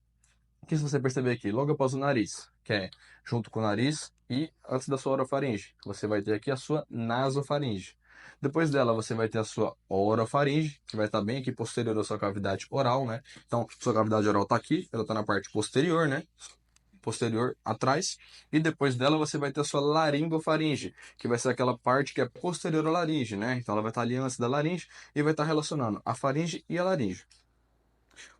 o que você perceber aqui? Logo após o nariz, que é junto com o nariz e antes da sua orofaringe, você vai ter aqui a sua nasofaringe. Depois dela, você vai ter a sua orofaringe, que vai estar bem aqui posterior à sua cavidade oral, né? Então, sua cavidade oral está aqui, ela está na parte posterior, né? Posterior atrás. E depois dela, você vai ter a sua laringofaringe, que vai ser aquela parte que é posterior à laringe, né? Então, ela vai estar ali antes da laringe e vai estar relacionando a faringe e a laringe.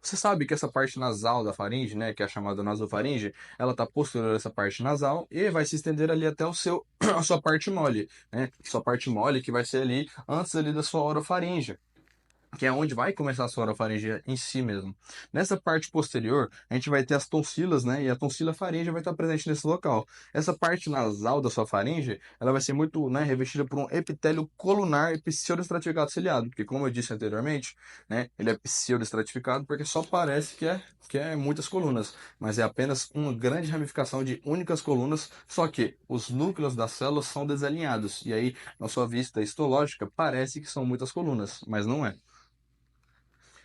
Você sabe que essa parte nasal da faringe, né, que é a chamada nasofaringe, ela está posterior a essa parte nasal e vai se estender ali até o seu, a sua parte mole, né? Sua parte mole que vai ser ali antes ali da sua orofaringe, que é onde vai começar a sua orofaringe em si mesmo. Nessa parte posterior, a gente vai ter as tonsilas, né? E a tonsila faríngea vai estar presente nesse local. Essa parte nasal da sua faringe, ela vai ser muito, né, revestida por um epitélio colunar e pseudoestratificado ciliado, porque como eu disse anteriormente, né, ele é pseudoestratificado porque só parece que é muitas colunas, mas é apenas uma grande ramificação de únicas colunas, só que os núcleos das células são desalinhados, e aí, na sua vista histológica, parece que são muitas colunas, mas não é.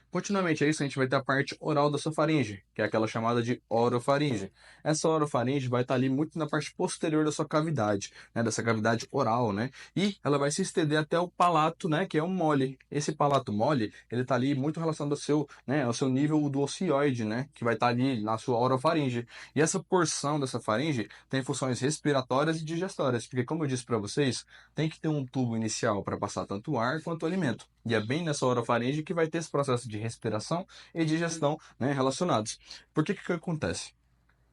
Continuamente a isso, a gente vai ter a parte oral da sua faringe, que é aquela chamada de orofaringe. Essa orofaringe vai estar ali muito na parte posterior da sua cavidade, né, dessa cavidade oral, né? E ela vai se estender até o palato, né, que é o mole. Esse palato mole, ele está ali muito relacionado ao seu, né, ao seu nível do ocioide, né, que vai estar ali na sua orofaringe. E essa porção dessa faringe tem funções respiratórias e digestórias, porque como eu disse para vocês, tem que ter um tubo inicial para passar tanto ar quanto alimento. E é bem nessa orofaringe que vai ter esse processo de respiração e digestão, né, relacionados. Por que acontece?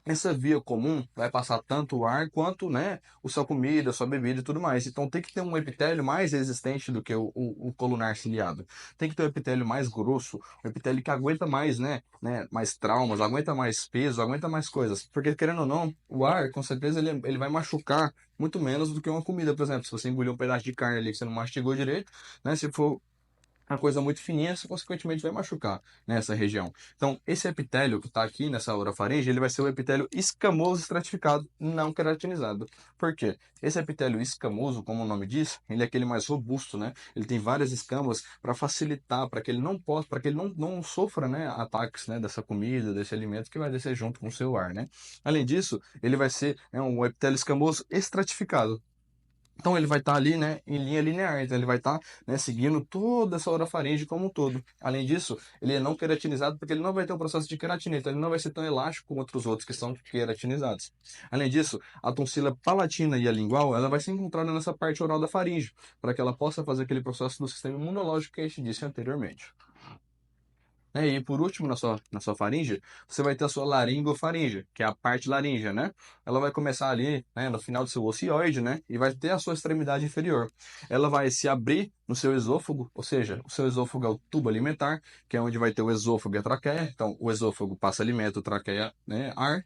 Essa via comum vai passar tanto o ar quanto, né, a sua comida, a sua bebida e tudo mais. Então tem que ter um epitélio mais resistente do que o colunar ciliado. Tem que ter um epitélio mais grosso, um epitélio que aguenta mais, né, mais traumas, aguenta mais peso, aguenta mais coisas. Porque querendo ou não, o ar, com certeza, ele vai machucar muito menos do que uma comida, por exemplo. Se você engolir um pedaço de carne ali que você não mastigou direito, né, se for uma coisa muito fininha, isso consequentemente vai machucar nessa região. Então, esse epitélio que está aqui nessa orofaringe, ele vai ser o epitélio escamoso estratificado, não queratinizado. Por quê? Esse epitélio escamoso, como o nome diz, ele é aquele mais robusto, né? Ele tem várias escamas para facilitar, para que ele não possa, para que ele não sofra, né, ataques, né, dessa comida, desse alimento que vai descer junto com o seu ar, né? Além disso, ele vai ser um epitélio escamoso estratificado. Então ele vai estar ali, né, em linha linear, então ele vai estar, né, seguindo toda essa orofaringe como um todo. Além disso, ele é não queratinizado porque ele não vai ter um processo de queratina, então ele não vai ser tão elástico como outros outros que são queratinizados. Além disso, a tonsila palatina e a lingual, ela vai ser encontrada nessa parte oral da faringe, para que ela possa fazer aquele processo do sistema imunológico que a gente disse anteriormente. E por último, na sua faringe, você vai ter a sua laringofaringe, que é a parte laríngea, né? Ela vai começar ali, né, no final do seu ocioide, né? E vai ter a sua extremidade inferior. Ela vai se abrir no seu esôfago, ou seja, o seu esôfago é o tubo alimentar, que é onde vai ter o esôfago e a traqueia. Então, o esôfago passa alimento, traqueia, né, ar.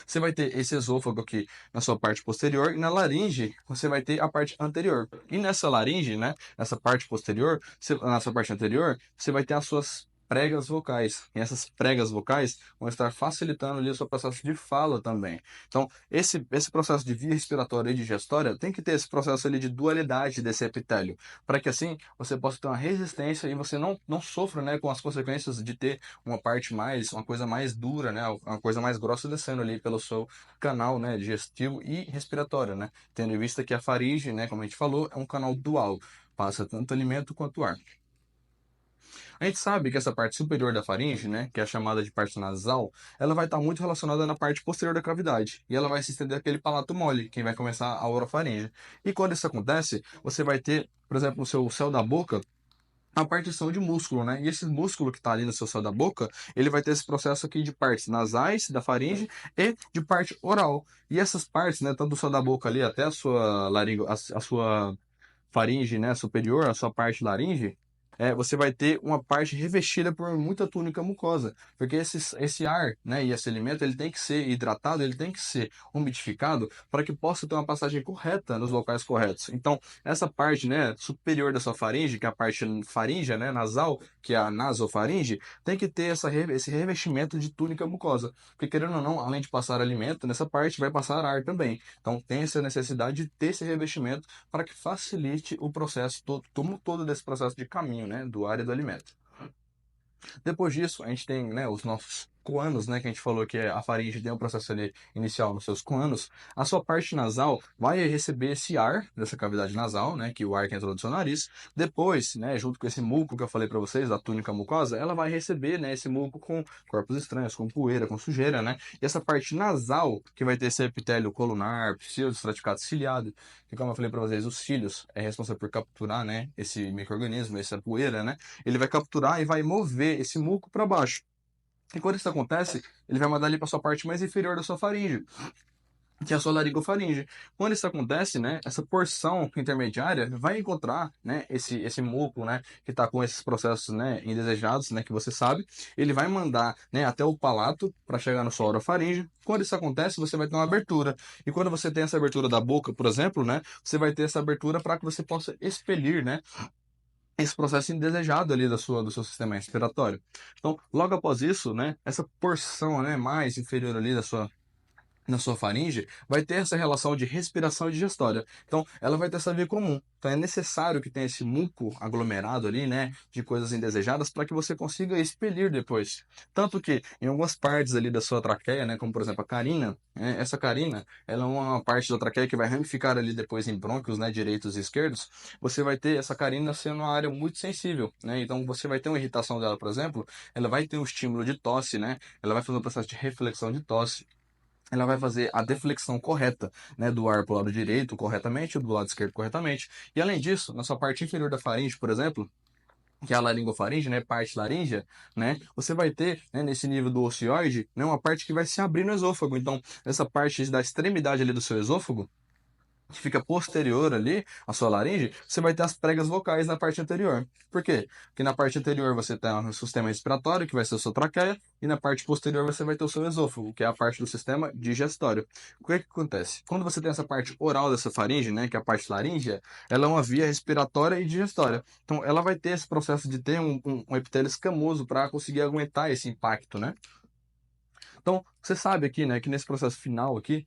Você vai ter esse esôfago aqui na sua parte posterior e na laringe você vai ter a parte anterior. E nessa laringe, né, nessa parte posterior, nessa parte anterior, você vai ter as suas pregas vocais. E essas pregas vocais vão estar facilitando ali o seu processo de fala também. Então, esse processo de via respiratória e digestória tem que ter esse processo ali de dualidade desse epitélio, para que assim você possa ter uma resistência e você não sofra, né, com as consequências de ter uma coisa mais dura, né, uma coisa mais grossa descendo ali pelo seu canal, né, digestivo e respiratório, né, tendo em vista que a faringe, né, como a gente falou, é um canal dual, passa tanto alimento quanto ar. A gente sabe que essa parte superior da faringe, né, que é a chamada de parte nasal, ela vai estar muito relacionada na parte posterior da cavidade, e ela vai se estender aquele palato mole, quem vai começar a orofaringe. E quando isso acontece, você vai ter, por exemplo, no seu céu da boca, a partição de músculo, né? E esse músculo que está ali no seu céu da boca, ele vai ter esse processo aqui de partes nasais, da faringe, e de parte oral. E essas partes, né, tanto do céu da boca ali até a sua laringe, a sua faringe, né, superior, a sua parte laringe, você vai ter uma parte revestida por muita túnica mucosa, porque esse ar, né, e esse alimento, ele tem que ser hidratado, ele tem que ser umidificado para que possa ter uma passagem correta nos locais corretos. Então, essa parte, né, superior da sua faringe, que é a parte faríngea, né, nasal, que é a nasofaringe, tem que ter esse revestimento de túnica mucosa, porque querendo ou não, além de passar alimento, nessa parte vai passar ar também. Então, tem essa necessidade de ter esse revestimento para que facilite o processo todo desse processo de caminho, né, do ar e do alimento. Depois disso, a gente tem, né, os nossos coanos, né, que a gente falou que a faringe tem um processo ali inicial nos seus coanos. A sua parte nasal vai receber esse ar dessa cavidade nasal, né, que é o ar que entrou do seu nariz. Depois, né, junto com esse muco que eu falei para vocês, da túnica mucosa, ela vai receber, né, esse muco com corpos estranhos, com poeira, com sujeira, né? E essa parte nasal, que vai ter esse epitélio colunar, pseudoestratificado ciliado, que como eu falei para vocês, os cílios é responsável por capturar, né, esse micro-organismo, essa poeira, né? Ele vai capturar e vai mover esse muco para baixo. E quando isso acontece, ele vai mandar ali para sua parte mais inferior da sua faringe, que é a sua laringofaringe. Quando isso acontece, né, essa porção intermediária vai encontrar, né, esse muco, né, que está com esses processos, né, indesejados, né, que você sabe, ele vai mandar, né, até o palato para chegar na sua orofaringe. Quando isso acontece, você vai ter uma abertura. E quando você tem essa abertura da boca, por exemplo, né, você vai ter essa abertura para que você possa expelir, né, esse processo indesejado ali do seu sistema respiratório. Então, logo após isso, né, essa porção, né, mais inferior ali na sua faringe, vai ter essa relação de respiração e digestória. Então, ela vai ter essa via comum. Então, é necessário que tenha esse muco aglomerado ali, né, de coisas indesejadas para que você consiga expelir depois. Tanto que, em algumas partes ali da sua traqueia, né, como por exemplo a carina, essa carina, ela é uma parte da traqueia que vai ramificar ali depois em brônquios, né, direitos e esquerdos. Você vai ter essa carina sendo uma área muito sensível, né? Então, você vai ter uma irritação dela, por exemplo, ela vai ter um estímulo de tosse, né? Ela vai fazer um processo de reflexão de tosse, ela vai fazer a deflexão correta, né, do ar para o lado direito corretamente e do lado esquerdo corretamente. E além disso, na sua parte inferior da faringe, por exemplo, que é a laringofaringe, né, parte laríngea, né, você vai ter, né, nesse nível do ocioide, né, uma parte que vai se abrir no esôfago. Então, essa parte da extremidade ali do seu esôfago, que fica posterior ali à sua laringe, você vai ter as pregas vocais na parte anterior. Por quê? Porque na parte anterior você tem o sistema respiratório, que vai ser a sua traqueia, e na parte posterior você vai ter o seu esôfago, que é a parte do sistema digestório. O que que acontece? Quando você tem essa parte oral dessa faringe, né, que é a parte laríngea, ela é uma via respiratória e digestória. Então ela vai ter esse processo de ter um epitélio escamoso para conseguir aguentar esse impacto, né? Então, você sabe aqui, né, que nesse processo final aqui,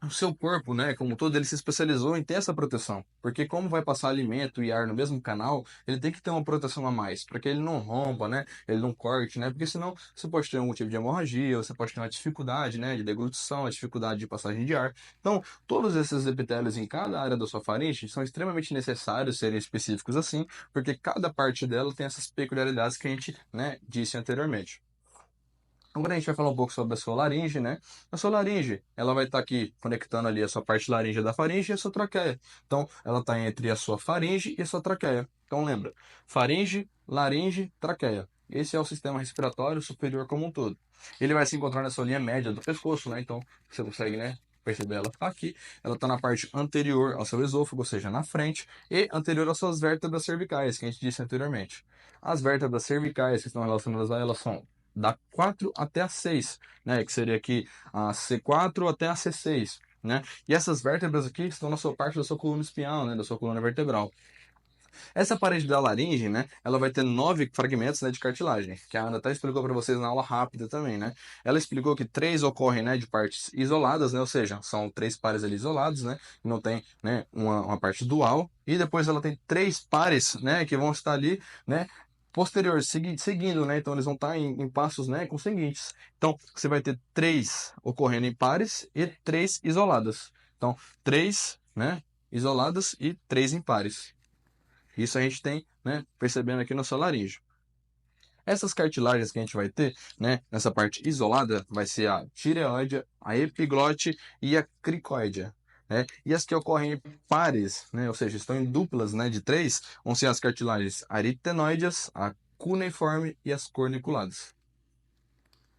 o seu corpo, né, como um todo, ele se especializou em ter essa proteção. Porque como vai passar alimento e ar no mesmo canal, ele tem que ter uma proteção a mais, para que ele não rompa, né, ele não corte, né, porque senão você pode ter algum tipo de hemorragia, você pode ter uma dificuldade, né, de deglutição, uma dificuldade de passagem de ar. Então, todos esses epitélios em cada área da sua faringe são extremamente necessários serem específicos assim, porque cada parte dela tem essas peculiaridades que a gente, né, disse anteriormente. Agora a gente vai falar um pouco sobre a sua laringe, né? A sua laringe, ela vai estar aqui conectando ali a sua parte laríngea da faringe e a sua traqueia. Então, ela está entre a sua faringe e a sua traqueia. Então, lembra, faringe, laringe, traqueia. Esse é o sistema respiratório superior como um todo. Ele vai se encontrar nessa linha média do pescoço, né? Então, você consegue, né? Perceber ela tá aqui. Ela está na parte anterior ao seu esôfago, ou seja, na frente, e anterior às suas vértebras cervicais, que a gente disse anteriormente. As vértebras cervicais que estão relacionadas a elas são da 4 até a 6, né? Que seria aqui a C4 até a C6, né? E essas vértebras aqui estão na sua parte da sua coluna espinhal, né? Da sua coluna vertebral. Essa parede da laringe, né? Ela vai ter 9 fragmentos, né, de cartilagem, que a Ana até explicou para vocês na aula rápida também, né? Ela explicou que 3 ocorrem, né, de partes isoladas, né? Ou seja, são 3 pares ali isolados, né? Não tem, né, uma parte dual. E depois ela tem 3 pares, né, que vão estar ali, né, posterior, seguindo, né? Então eles vão estar em passos, né, conseguintes. Então você vai ter 3 ocorrendo em pares e 3 isoladas. Então, 3, né, isoladas e 3 em pares. Isso a gente tem, né, percebendo aqui no sua laringe. Essas cartilagens que a gente vai ter, né, nessa parte isolada, vai ser a tireoide, a epiglote e a cricoide. Né? E as que ocorrem em pares, né, ou seja, estão em duplas, né, de 3, vão ser as cartilagens aritenoides, a cuneiforme e as corniculadas.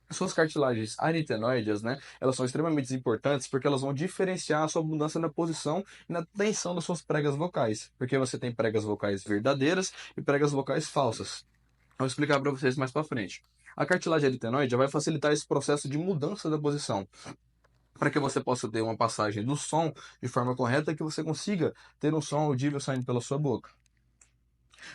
As suas cartilagens aritenoides, né, elas são extremamente importantes porque elas vão diferenciar a sua mudança na posição e na tensão das suas pregas vocais. Porque você tem pregas vocais verdadeiras e pregas vocais falsas. Vou explicar para vocês mais para frente. A cartilagem aritenoide vai facilitar esse processo de mudança da posição, para que você possa ter uma passagem do som de forma correta e que você consiga ter um som audível saindo pela sua boca.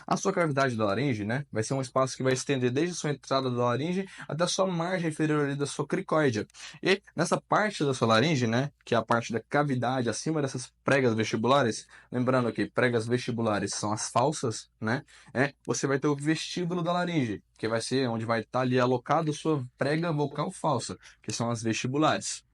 A sua cavidade da laringe, né, vai ser um espaço que vai estender desde a sua entrada da laringe até a sua margem inferior ali da sua cricóide. E nessa parte da sua laringe, né, que é a parte da cavidade acima dessas pregas vestibulares, lembrando que pregas vestibulares são as falsas, né, você vai ter o vestíbulo da laringe, que vai ser onde vai estar ali alocado a sua prega vocal falsa, que são as vestibulares.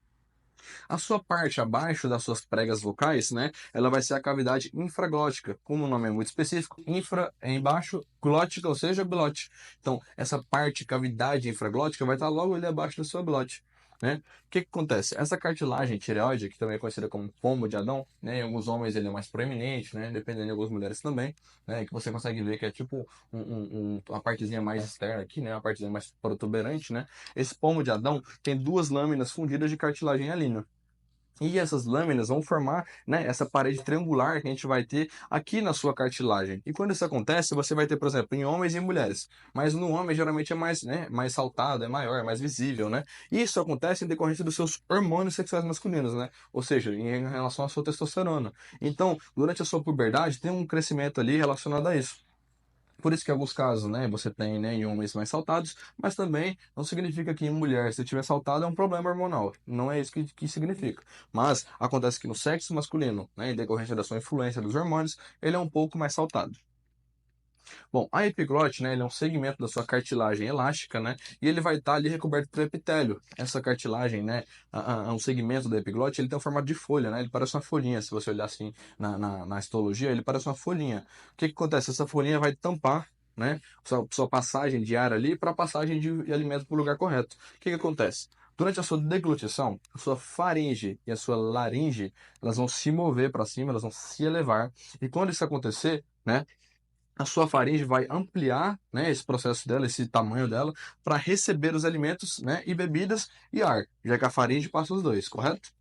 A sua parte abaixo das suas pregas vocais, né, ela vai ser a cavidade infraglótica. Como o nome é muito específico, infra é embaixo, glótica, ou seja, glote. Então, essa parte, cavidade infraglótica, vai estar logo ali abaixo da sua glote. Né? O que acontece? Essa cartilagem tireoide, que também é conhecida como pomo de Adão, né? Em alguns homens ele é mais proeminente, né? Dependendo de algumas mulheres também, né? Que você consegue ver que é tipo uma partezinha mais externa aqui, né? Uma partezinha mais protuberante, né? Esse pomo de Adão tem duas lâminas fundidas de cartilagem alina. E essas lâminas vão formar, né, essa parede triangular que a gente vai ter aqui na sua cartilagem. E quando isso acontece, você vai ter, por exemplo, em homens e em mulheres. Mas no homem geralmente é mais, né, mais saltado, é maior, é mais visível, né? E isso acontece em decorrência dos seus hormônios sexuais masculinos, né? Ou seja, em relação à sua testosterona. Então, durante a sua puberdade, tem um crescimento ali relacionado a isso. Por isso que em alguns casos, né, você tem, né, em homens mais saltados, mas também não significa que em mulher, se tiver saltado, é um problema hormonal. Não é isso que significa. Mas acontece que no sexo masculino, né, em decorrência da sua influência dos hormônios, ele é um pouco mais saltado. Bom, a epiglote, né, ele é um segmento da sua cartilagem elástica, né, e ele vai estar ali recoberto por epitélio. Essa cartilagem, né, um segmento da epiglote, ele tem um formato de folha, né, ele parece uma folhinha, se você olhar assim na histologia, ele parece uma folhinha. O que que acontece? Essa folhinha vai tampar, né, sua passagem de ar ali para a passagem de alimento para o lugar correto. O que que acontece? Durante a sua deglutição, a sua faringe e a sua laringe, elas vão se mover para cima, elas vão se elevar. E quando isso acontecer, né, a sua faringe vai ampliar, né, esse processo dela, esse tamanho dela, para receber os alimentos, né, e bebidas e ar, já que a faringe passa os dois, correto?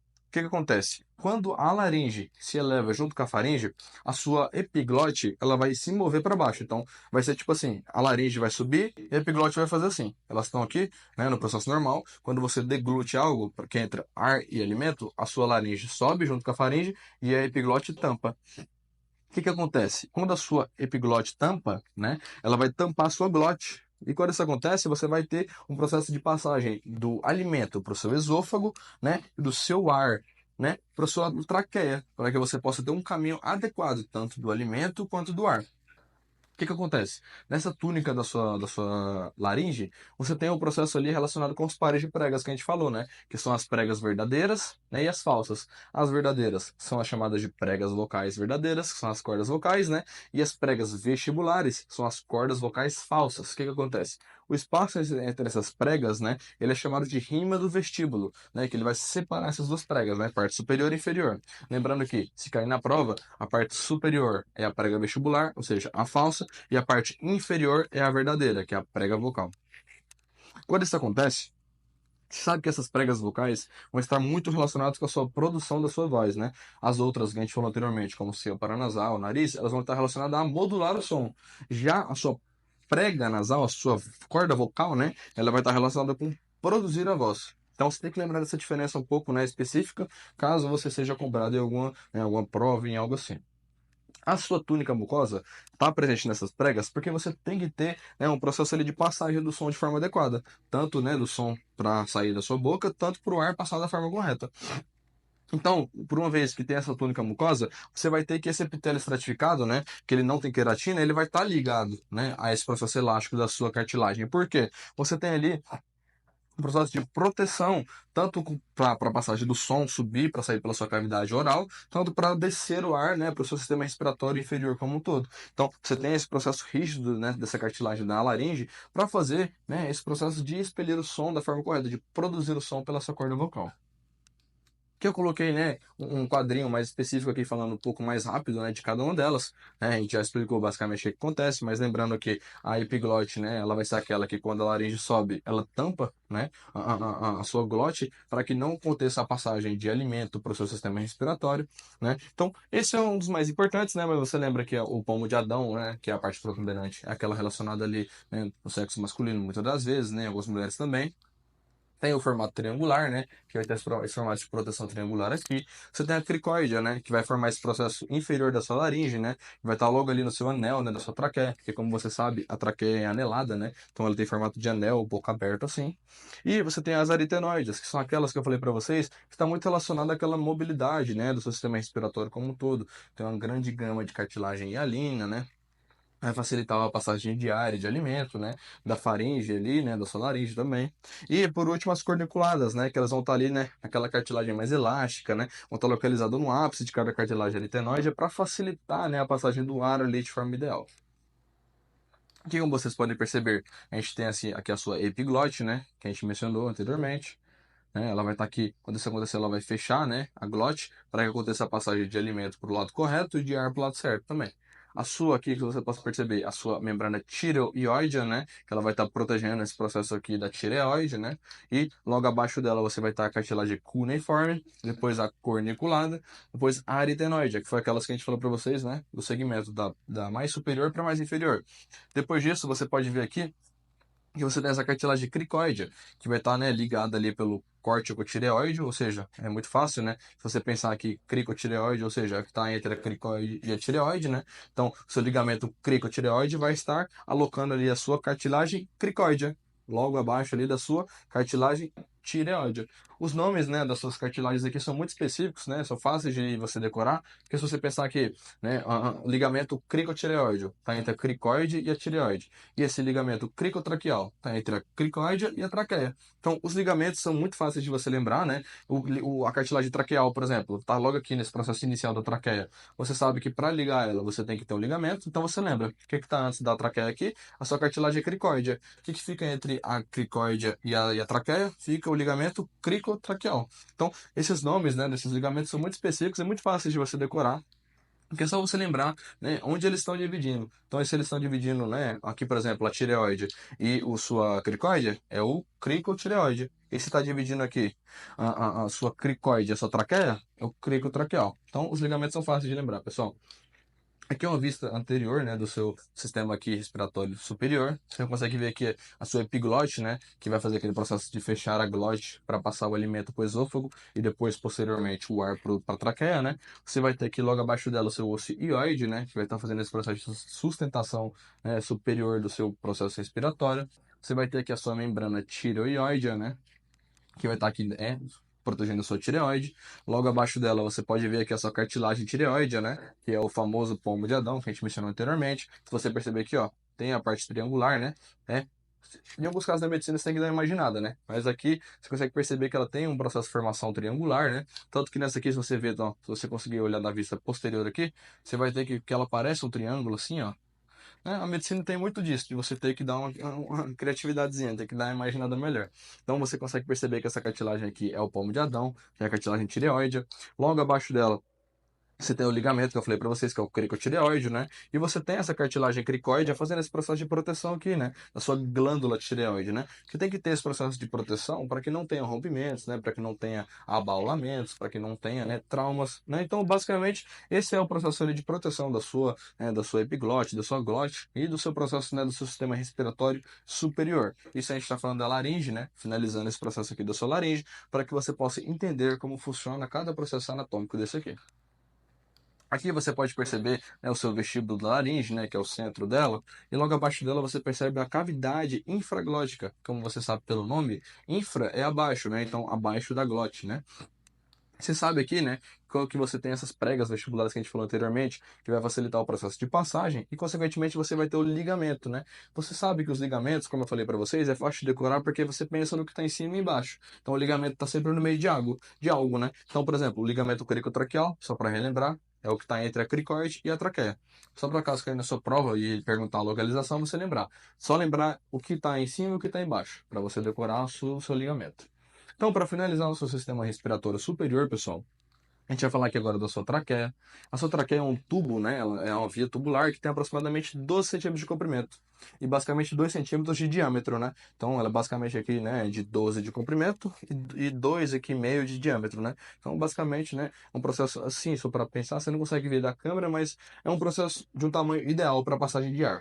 que acontece? Quando a laringe se eleva junto com a faringe, a sua epiglote ela vai se mover para baixo. Então, vai ser tipo assim: a laringe vai subir e a epiglote vai fazer assim. Elas estão aqui, né, no processo normal. Quando você deglute algo, que entra ar e alimento, a sua laringe sobe junto com a faringe e a epiglote tampa. O que acontece? Quando a sua epiglote tampa, né, ela vai tampar a sua glote. E quando isso acontece, você vai ter um processo de passagem do alimento para o seu esôfago, né, e do seu ar, né, para a sua traqueia, para que você possa ter um caminho adequado, tanto do alimento quanto do ar. O que acontece? Nessa túnica da sua laringe, você tem o processo ali relacionado com os pares de pregas que a gente falou, né? Que são as pregas verdadeiras, né? E as falsas. As verdadeiras são as chamadas de pregas vocais verdadeiras, que são as cordas vocais, né? E as pregas vestibulares são as cordas vocais falsas. O que acontece? O espaço entre essas pregas, né? Ele é chamado de rima do vestíbulo, né? Que ele vai separar essas duas pregas, né? Parte superior e inferior. Lembrando que, se cair na prova, a parte superior é a prega vestibular, ou seja, a falsa, e a parte inferior é a verdadeira, que é a prega vocal. Quando isso acontece, você sabe que essas pregas vocais vão estar muito relacionadas com a sua produção da sua voz, né? As outras que a gente falou anteriormente, como ser o paranasal, o nariz, elas vão estar relacionadas a modular o som. Já a sua prega nasal, a sua corda vocal, né? Ela vai estar relacionada com produzir a voz. Então você tem que lembrar dessa diferença um pouco, né, específica, caso você seja cobrado em alguma prova, em algo assim. A sua túnica mucosa está presente nessas pregas porque você tem que ter, né, um processo ali de passagem do som de forma adequada, tanto, né, do som para sair da sua boca, tanto para o ar passar da forma correta. Então, por uma vez que tem essa túnica mucosa, você vai ter que esse epitélio estratificado, né, que ele não tem queratina, ele vai estar ligado, né, a esse processo elástico da sua cartilagem. Por quê? Você tem ali um processo de proteção, tanto para a passagem do som subir para sair pela sua cavidade oral, tanto para descer o ar, né, para o seu sistema respiratório inferior como um todo. Então, você tem esse processo rígido, né, dessa cartilagem da laringe para fazer, né, esse processo de expelir o som da forma correta, de produzir o som pela sua corda vocal. Que eu coloquei, né, um quadrinho mais específico aqui falando um pouco mais rápido, né, de cada uma delas, né, a gente já explicou basicamente o que acontece, mas lembrando que a epiglote, né, ela vai ser aquela que quando a laringe sobe, ela tampa, né, a sua glote para que não aconteça a passagem de alimento para o seu sistema respiratório, né, então esse é um dos mais importantes, né, mas você lembra que é o pomo de Adão, né, que é a parte protuberante, é aquela relacionada ali, né, no sexo masculino muitas das vezes, né, algumas mulheres também. Tem o formato triangular, né? Que vai ter esse formato de proteção triangular aqui. Você tem a cricóide, né? Que vai formar esse processo inferior da sua laringe, né? Que vai estar logo ali no seu anel, né? Da sua traqueia. Porque, como você sabe, a traqueia é anelada, né? Então ela tem formato de anel, boca aberta assim. E você tem as aritenoides, que são aquelas que eu falei para vocês, que está muito relacionada àquela mobilidade, né? Do seu sistema respiratório como um todo. Tem uma grande gama de cartilagem hialina, né? Vai facilitar a passagem diária de alimento, né? Da faringe ali, né? Da sua laringe também. E por último, as corniculadas, né? Que elas vão estar ali, né? Aquela cartilagem mais elástica, né? Vão estar localizadas no ápice de cada cartilagem aritenoide para facilitar, né? A passagem do ar ali de forma ideal. Aqui, como vocês podem perceber, a gente tem assim, aqui a sua epiglote, né? Que a gente mencionou anteriormente. Né? Ela vai estar aqui, quando isso acontecer, ela vai fechar, né, a glote para que aconteça a passagem de alimento para o lado correto e de ar para o lado certo também. A sua aqui, que você possa perceber, a sua membrana tireoide, né, que ela vai estar protegendo esse processo aqui da tireoide, né, e logo abaixo dela você vai estar a cartilagem cuneiforme, depois a corniculada, depois a aritenoide, que foi aquelas que a gente falou para vocês, né, do segmento da mais superior para mais inferior. Depois disso, você pode ver aqui que você tem essa cartilagem cricóide, que vai estar, né, ligada ali pelo corticotireoide, ou seja, é muito fácil, né? Se você pensar aqui cricotireoide, ou seja, que está entre a cricoide e a tireoide, né? Então, seu ligamento cricotireoide vai estar alocando ali a sua cartilagem cricóide, logo abaixo ali da sua cartilagem tireoide. Os nomes, né, das suas cartilagens aqui são muito específicos, né? São fáceis de você decorar, porque se você pensar que, né, o ligamento cricotireoide está entre a cricoide e a tireoide. E esse ligamento cricotraqueal está entre a cricoide e a traqueia. Então, os ligamentos são muito fáceis de você lembrar, né? A cartilagem traqueal, por exemplo, está logo aqui nesse processo inicial da traqueia. Você sabe que para ligar ela, você tem que ter um ligamento, então você lembra. O que está antes da traqueia aqui? A sua cartilagem cricóide. O que fica entre a cricóide e a traqueia? Fica o ligamento cricotraqueal. Então, esses nomes, né, desses ligamentos são muito específicos e muito fáceis de você decorar. Porque é só você lembrar, né, onde eles estão dividindo. Então, se eles estão dividindo, né, aqui, por exemplo, a tireoide e sua cricoide, é o cricotireoide. E se está dividindo aqui a sua cricoide, a sua traqueia, é o crico traqueal. Então, os ligamentos são fáceis de lembrar, pessoal. Aqui é uma vista anterior, né, do seu sistema aqui respiratório superior. Você consegue ver aqui a sua epiglote, né, que vai fazer aquele processo de fechar a glote para passar o alimento para o esôfago e depois, posteriormente, o ar para a traqueia, né. Você vai ter aqui logo abaixo dela o seu osso ióide, né, que vai estar fazendo esse processo de sustentação, né, superior do seu processo respiratório. Você vai ter aqui a sua membrana tireoióidea, né, que vai estar aqui, protegendo a sua tireoide. Logo abaixo dela você pode ver aqui a sua cartilagem tireoide, né? Que é o famoso pomo de Adão, que a gente mencionou anteriormente. Se você perceber aqui, ó, tem a parte triangular, né? É, em alguns casos da medicina você tem que dar uma imaginada, né? Mas aqui você consegue perceber que ela tem um processo de formação triangular, né? Tanto que nessa aqui, se você ver, ó, se você conseguir olhar da vista posterior aqui, você vai ter que ela parece um triângulo assim, ó. É, a medicina tem muito disso, de você ter que dar uma criatividadezinha, ter que dar uma imaginada melhor. Então você consegue perceber que essa cartilagem aqui é o pomo de Adão, que é a cartilagem tireoide. Logo abaixo dela você tem o ligamento que eu falei para vocês, que é o cricotireoide, né? E você tem essa cartilagem cricoide fazendo esse processo de proteção aqui, né? Da sua glândula tireoide, né? Que tem que ter esse processo de proteção para que não tenha rompimentos, né? Para que não tenha abaulamentos, para que não tenha, né, traumas, né? Então, basicamente, esse é o processo ali de proteção da sua epiglote, da sua glote e do seu processo, né, do seu sistema respiratório superior. Isso a gente está falando da laringe, né? Finalizando esse processo aqui da sua laringe, para que você possa entender como funciona cada processo anatômico desse aqui. Aqui você pode perceber, né, o seu vestíbulo da laringe, né, que é o centro dela, e logo abaixo dela você percebe a cavidade infraglótica, como você sabe pelo nome, infra é abaixo, né, então abaixo da glote, né. Você sabe aqui, né, que você tem essas pregas vestibulares que a gente falou anteriormente, que vai facilitar o processo de passagem e, consequentemente, você vai ter o ligamento, né? Você sabe que os ligamentos, como eu falei para vocês, é fácil de decorar porque você pensa no que está em cima e embaixo. Então, o ligamento está sempre no meio de algo, né? Então, por exemplo, o ligamento cricotraqueal, só para relembrar, é o que está entre a cricoide e a traqueia. Só para caso cair na sua prova e ele perguntar a localização, você lembrar. Só lembrar o que está em cima e o que está embaixo, para você decorar o seu ligamento. Então, para finalizar o seu sistema respiratório superior, pessoal, a gente vai falar aqui agora da sua traqueia. A sua traqueia é um tubo, né? Ela é uma via tubular que tem aproximadamente 12 centímetros de comprimento e basicamente 2 centímetros de diâmetro, né? Então, ela é basicamente aqui, né, de 12 de comprimento e 2,5 de diâmetro, né? Então, basicamente, né, um processo assim, só para pensar, você não consegue ver da câmera, mas é um processo de um tamanho ideal para passagem de ar.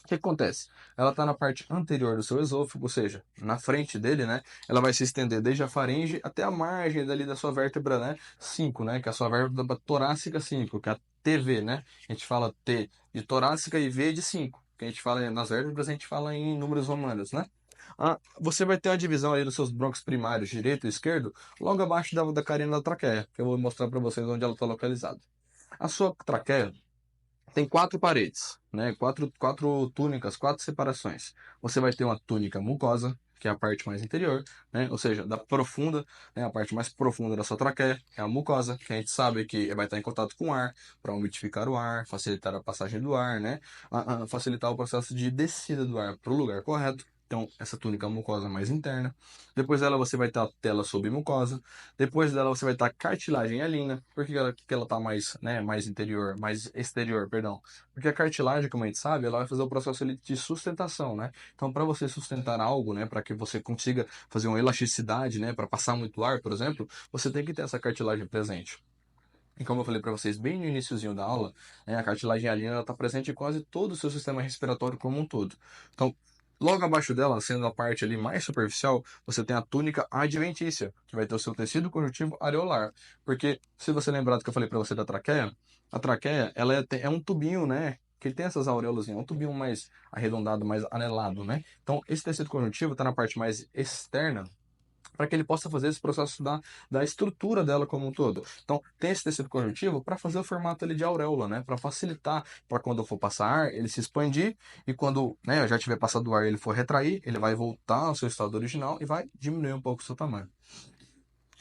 O que acontece? Ela está na parte anterior do seu esôfago, ou seja, na frente dele, né? Ela vai se estender desde a faringe até a margem dali da sua vértebra, né? 5, né? Que é a sua vértebra torácica 5, que é a TV, né? A gente fala T de torácica e V de 5. Que a gente fala nas vértebras, a gente fala em números romanos, né? Você vai ter uma divisão aí dos seus brônquios primários, direito e esquerdo, logo abaixo da carina da traqueia, que eu vou mostrar para vocês onde ela está localizada. A sua traqueia tem quatro paredes, né? Quatro túnicas, quatro separações. Você vai ter uma túnica mucosa, que é a parte mais interior, né? Ou seja, da profunda, né? A parte mais profunda da sua traqueia é a mucosa, que a gente sabe que vai estar em contato com o ar, para umidificar o ar, facilitar a passagem do ar, né? Facilitar o processo de descida do ar para o lugar correto. Então, essa túnica mucosa mais interna. Depois dela você vai ter a tela submucosa. Depois dela você vai ter a cartilagem hialina. Por que ela tá mais, né, mais interior, mais exterior, perdão? Porque a cartilagem, como a gente sabe, ela vai fazer o processo ali de sustentação, né? Então, para você sustentar algo, né, para que você consiga fazer uma elasticidade, né, para passar muito ar, por exemplo, você tem que ter essa cartilagem presente. E como eu falei para vocês bem no iniciozinho da aula, né, a cartilagem hialina está presente em quase todo o seu sistema respiratório como um todo. Então, logo abaixo dela, sendo a parte ali mais superficial, você tem a túnica adventícia, que vai ter o seu tecido conjuntivo areolar. Porque, se você lembrar do que eu falei para você da traqueia, a traqueia ela é um tubinho, né? Que ele tem essas auréolas, é um tubinho mais arredondado, mais anelado, né? Então, esse tecido conjuntivo está na parte mais externa para que ele possa fazer esse processo da estrutura dela como um todo. Então, tem esse tecido conjuntivo para fazer o formato ali de auréola, né? Para facilitar, para quando eu for passar ar, ele se expandir e quando, né, eu já tiver passado o ar, ele for retrair, ele vai voltar ao seu estado original e vai diminuir um pouco o seu tamanho.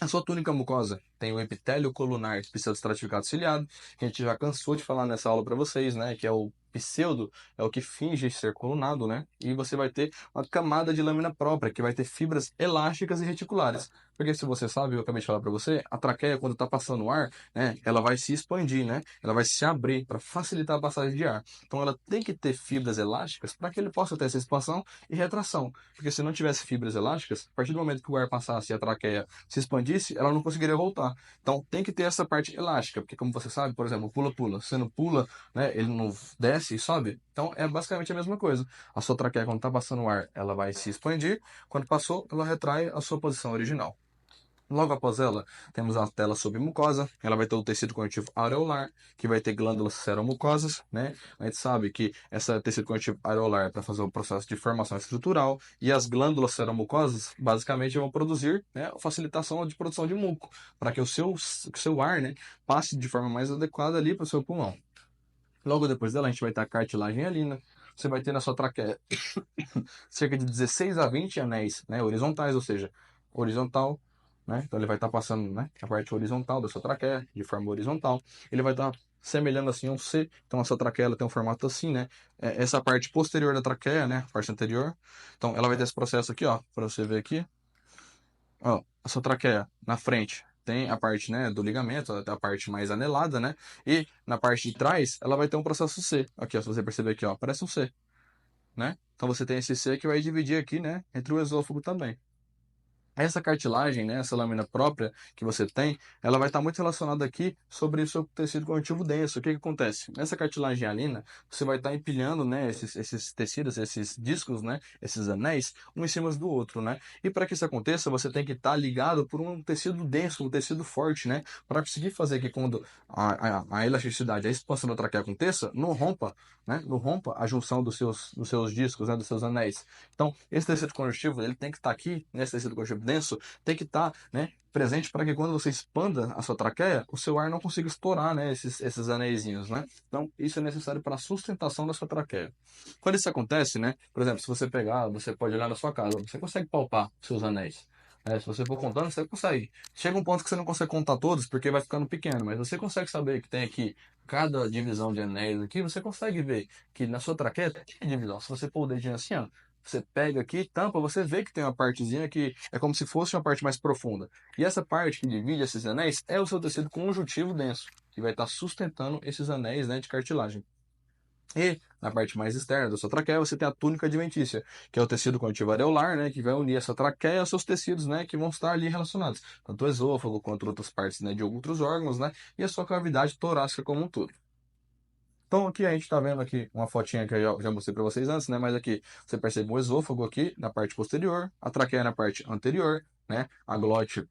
A sua túnica mucosa tem o epitélio colunar pseudoestratificado ciliado, que a gente já cansou de falar nessa aula para vocês, né? Que é o pseudo é o que finge ser colunado, né? E você vai ter uma camada de lâmina própria, que vai ter fibras elásticas e reticulares. Porque se você sabe, eu acabei de falar para você, a traqueia, quando está passando o ar, né, ela vai se expandir, né? Ela vai se abrir para facilitar a passagem de ar. Então ela tem que ter fibras elásticas para que ele possa ter essa expansão e retração. Porque se não tivesse fibras elásticas, a partir do momento que o ar passasse e a traqueia se expandisse, ela não conseguiria voltar. Então tem que ter essa parte elástica, porque como você sabe, por exemplo, pula-pula. Você não pula, né, ele não desce e sobe. Então é basicamente a mesma coisa. A sua traqueia, quando está passando o ar, ela vai se expandir. Quando passou, ela retrai a sua posição original. Logo após ela, temos a tela submucosa. Ela vai ter o tecido conjuntivo areolar, que vai ter glândulas seromucosas, né? A gente sabe que esse tecido conjuntivo areolar é para fazer o processo de formação estrutural, e as glândulas seromucosas, basicamente, vão produzir, né, a facilitação de produção de muco, para que o seu ar, né, passe de forma mais adequada ali para o seu pulmão. Logo depois dela, a gente vai ter a cartilagem hialina. Você vai ter na sua traqueia cerca de 16 a 20 anéis, né, horizontais, ou seja, horizontal, né? Então ele vai estar passando, né, a parte horizontal da sua traqueia, de forma horizontal. Ele vai estar semelhando assim a um C. Então a sua traqueia ela tem um formato assim, né? Essa parte posterior da traqueia, né, a parte anterior. Então ela vai ter esse processo aqui, ó, para você ver aqui. Ó, a sua traqueia na frente tem a parte, né, do ligamento, a parte mais anelada, né? E na parte de trás ela vai ter um processo C. Aqui, ó, se você perceber aqui, ó, parece um C, né? Então você tem esse C que vai dividir aqui, né, entre o esôfago também. Essa cartilagem, né, essa lâmina própria que você tem, ela vai estar muito relacionada aqui sobre o seu tecido conjuntivo denso. O que que acontece? Nessa cartilagem hialina, você vai estar empilhando, né, esses tecidos, esses discos, né, esses anéis, um em cima do outro, né? E para que isso aconteça, você tem que estar ligado por um tecido denso, um tecido forte, né, para conseguir fazer que quando a elasticidade, a expansão da traqueia aconteça, não rompa, né, não rompa a junção dos seus discos, né, dos seus anéis. Então, esse tecido conjuntivo, ele tem que estar aqui, nesse tecido conjuntivo denso, tem que estar, né, presente para que quando você expanda a sua traqueia, o seu ar não consiga estourar, né, esses anéisinhos, né? Então, isso é necessário para a sustentação da sua traqueia. Quando isso acontece, né, por exemplo, se você pegar, você pode olhar na sua casa, você consegue palpar os seus anéis. Se você for contando, você consegue. Chega um ponto que você não consegue contar todos, porque vai ficando pequeno, mas você consegue saber que tem aqui cada divisão de anéis aqui, você consegue ver que na sua traqueia tem divisão. Se você pôr o dedinho assim, ó, você pega aqui, tampa, você vê que tem uma partezinha que é como se fosse uma parte mais profunda. E essa parte que divide esses anéis é o seu tecido conjuntivo denso, que vai estar sustentando esses anéis, né, de cartilagem. E na parte mais externa da sua traqueia, você tem a túnica adventícia, que é o tecido conjuntivo areolar, né, que vai unir essa traqueia aos seus tecidos, né, que vão estar ali relacionados, tanto o esôfago quanto outras partes, né, de outros órgãos, né, e a sua cavidade torácica como um todo. Então aqui a gente está vendo aqui uma fotinha que eu já mostrei para vocês antes, né? Mas aqui você percebe o esôfago aqui na parte posterior, a traqueia na parte anterior, né? A glote,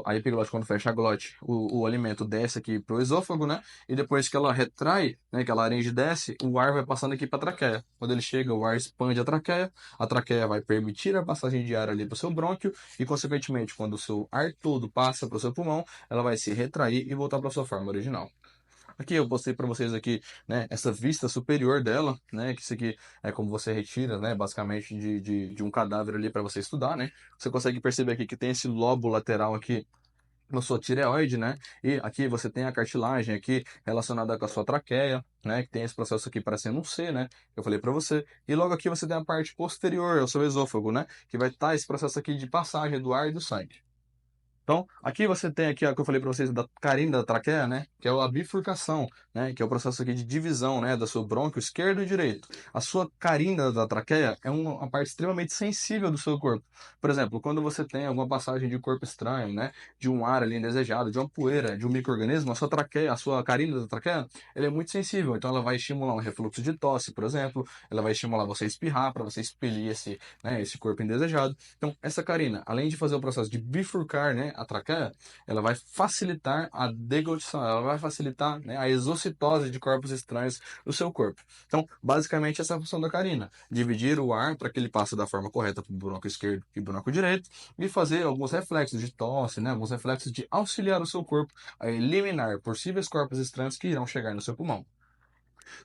a epiglote, quando fecha a glote, o alimento desce aqui para o esôfago, né? E depois que ela retrai, né? Que a laringe desce, o ar vai passando aqui para a traqueia. Quando ele chega, o ar expande a traqueia vai permitir a passagem de ar ali para o seu brônquio e, consequentemente, quando o seu ar todo passa para o seu pulmão, ela vai se retrair e voltar para sua forma original. Aqui eu postei para vocês aqui, né, essa vista superior dela, né, que isso aqui é como você retira, né, basicamente de um cadáver ali para você estudar, né. Você consegue perceber aqui que tem esse lobo lateral aqui no sua tireoide, né, e aqui você tem a cartilagem aqui relacionada com a sua traqueia, né, que tem esse processo aqui parecendo um C, né, que eu falei para você, e logo aqui você tem a parte posterior ao seu esôfago, né, que vai estar esse processo aqui de passagem do ar e do sangue. Então, aqui você tem aqui, ó, que eu falei para vocês da carina da traqueia, né, que é a bifurcação, né, que é o processo aqui de divisão, né, do seu brônquio esquerdo e direito. A sua carina da traqueia é uma parte extremamente sensível do seu corpo. Por exemplo, quando você tem alguma passagem de corpo estranho, né, de um ar ali indesejado, de uma poeira, de um micro-organismo, a sua traqueia, a sua carina da traqueia, ela é muito sensível. Então, ela vai estimular um refluxo de tosse, por exemplo, ela vai estimular você a espirrar para você expelir esse corpo indesejado. Então, essa carina, além de fazer o processo de bifurcar, né, a traqueia, ela vai facilitar a deglutição, ela vai facilitar, né, a exocitose de corpos estranhos no seu corpo. Então, basicamente, essa é a função da carina: dividir o ar para que ele passe da forma correta para o brônquio esquerdo e brônquio direito, e fazer alguns reflexos de tosse, né, alguns reflexos de auxiliar o seu corpo a eliminar possíveis corpos estranhos que irão chegar no seu pulmão.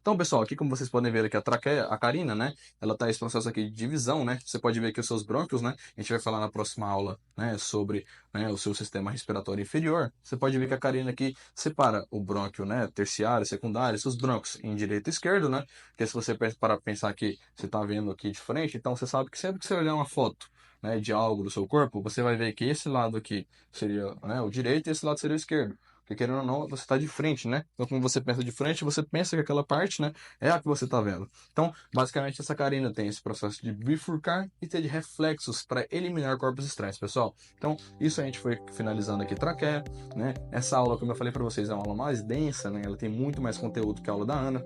Então, pessoal, aqui como vocês podem ver aqui a traqueia, a carina, né? Ela tá esse processo aqui de divisão, né? Você pode ver aqui os seus brônquios, né? A gente vai falar na próxima aula, né, sobre, né, o seu sistema respiratório inferior. Você pode ver que a carina aqui separa o brônquio, né, terciário, secundário, seus brônquios em direito e esquerdo, né? Porque se você para pensar que você está vendo aqui de frente, então você sabe que sempre que você olhar uma foto, né, de algo do seu corpo, você vai ver que esse lado aqui seria, né, o direito e esse lado seria o esquerdo. Porque querendo ou não, você está de frente, né? Então, quando você pensa de frente, você pensa que aquela parte, né, é a que você está vendo. Então, basicamente, essa carina tem esse processo de bifurcar e ter de reflexos para eliminar corpos estranhos, pessoal. Então, isso a gente foi finalizando aqui traqueia, né? Essa aula, como eu falei para vocês, é uma aula mais densa, né? Ela tem muito mais conteúdo que a aula da Ana.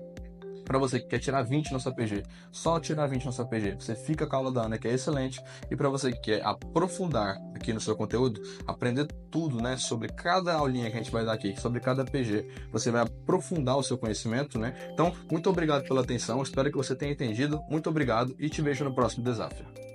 Para você que quer tirar 20 na sua PG, só tirar 20 na sua PG, você fica com a aula da Ana, que é excelente. E para você que quer aprofundar aqui no seu conteúdo, aprender tudo, né, sobre cada aulinha que a gente vai dar aqui, sobre cada PG, você vai aprofundar o seu conhecimento, né? Então, muito obrigado pela atenção, espero que você tenha entendido. Muito obrigado e te vejo no próximo desafio.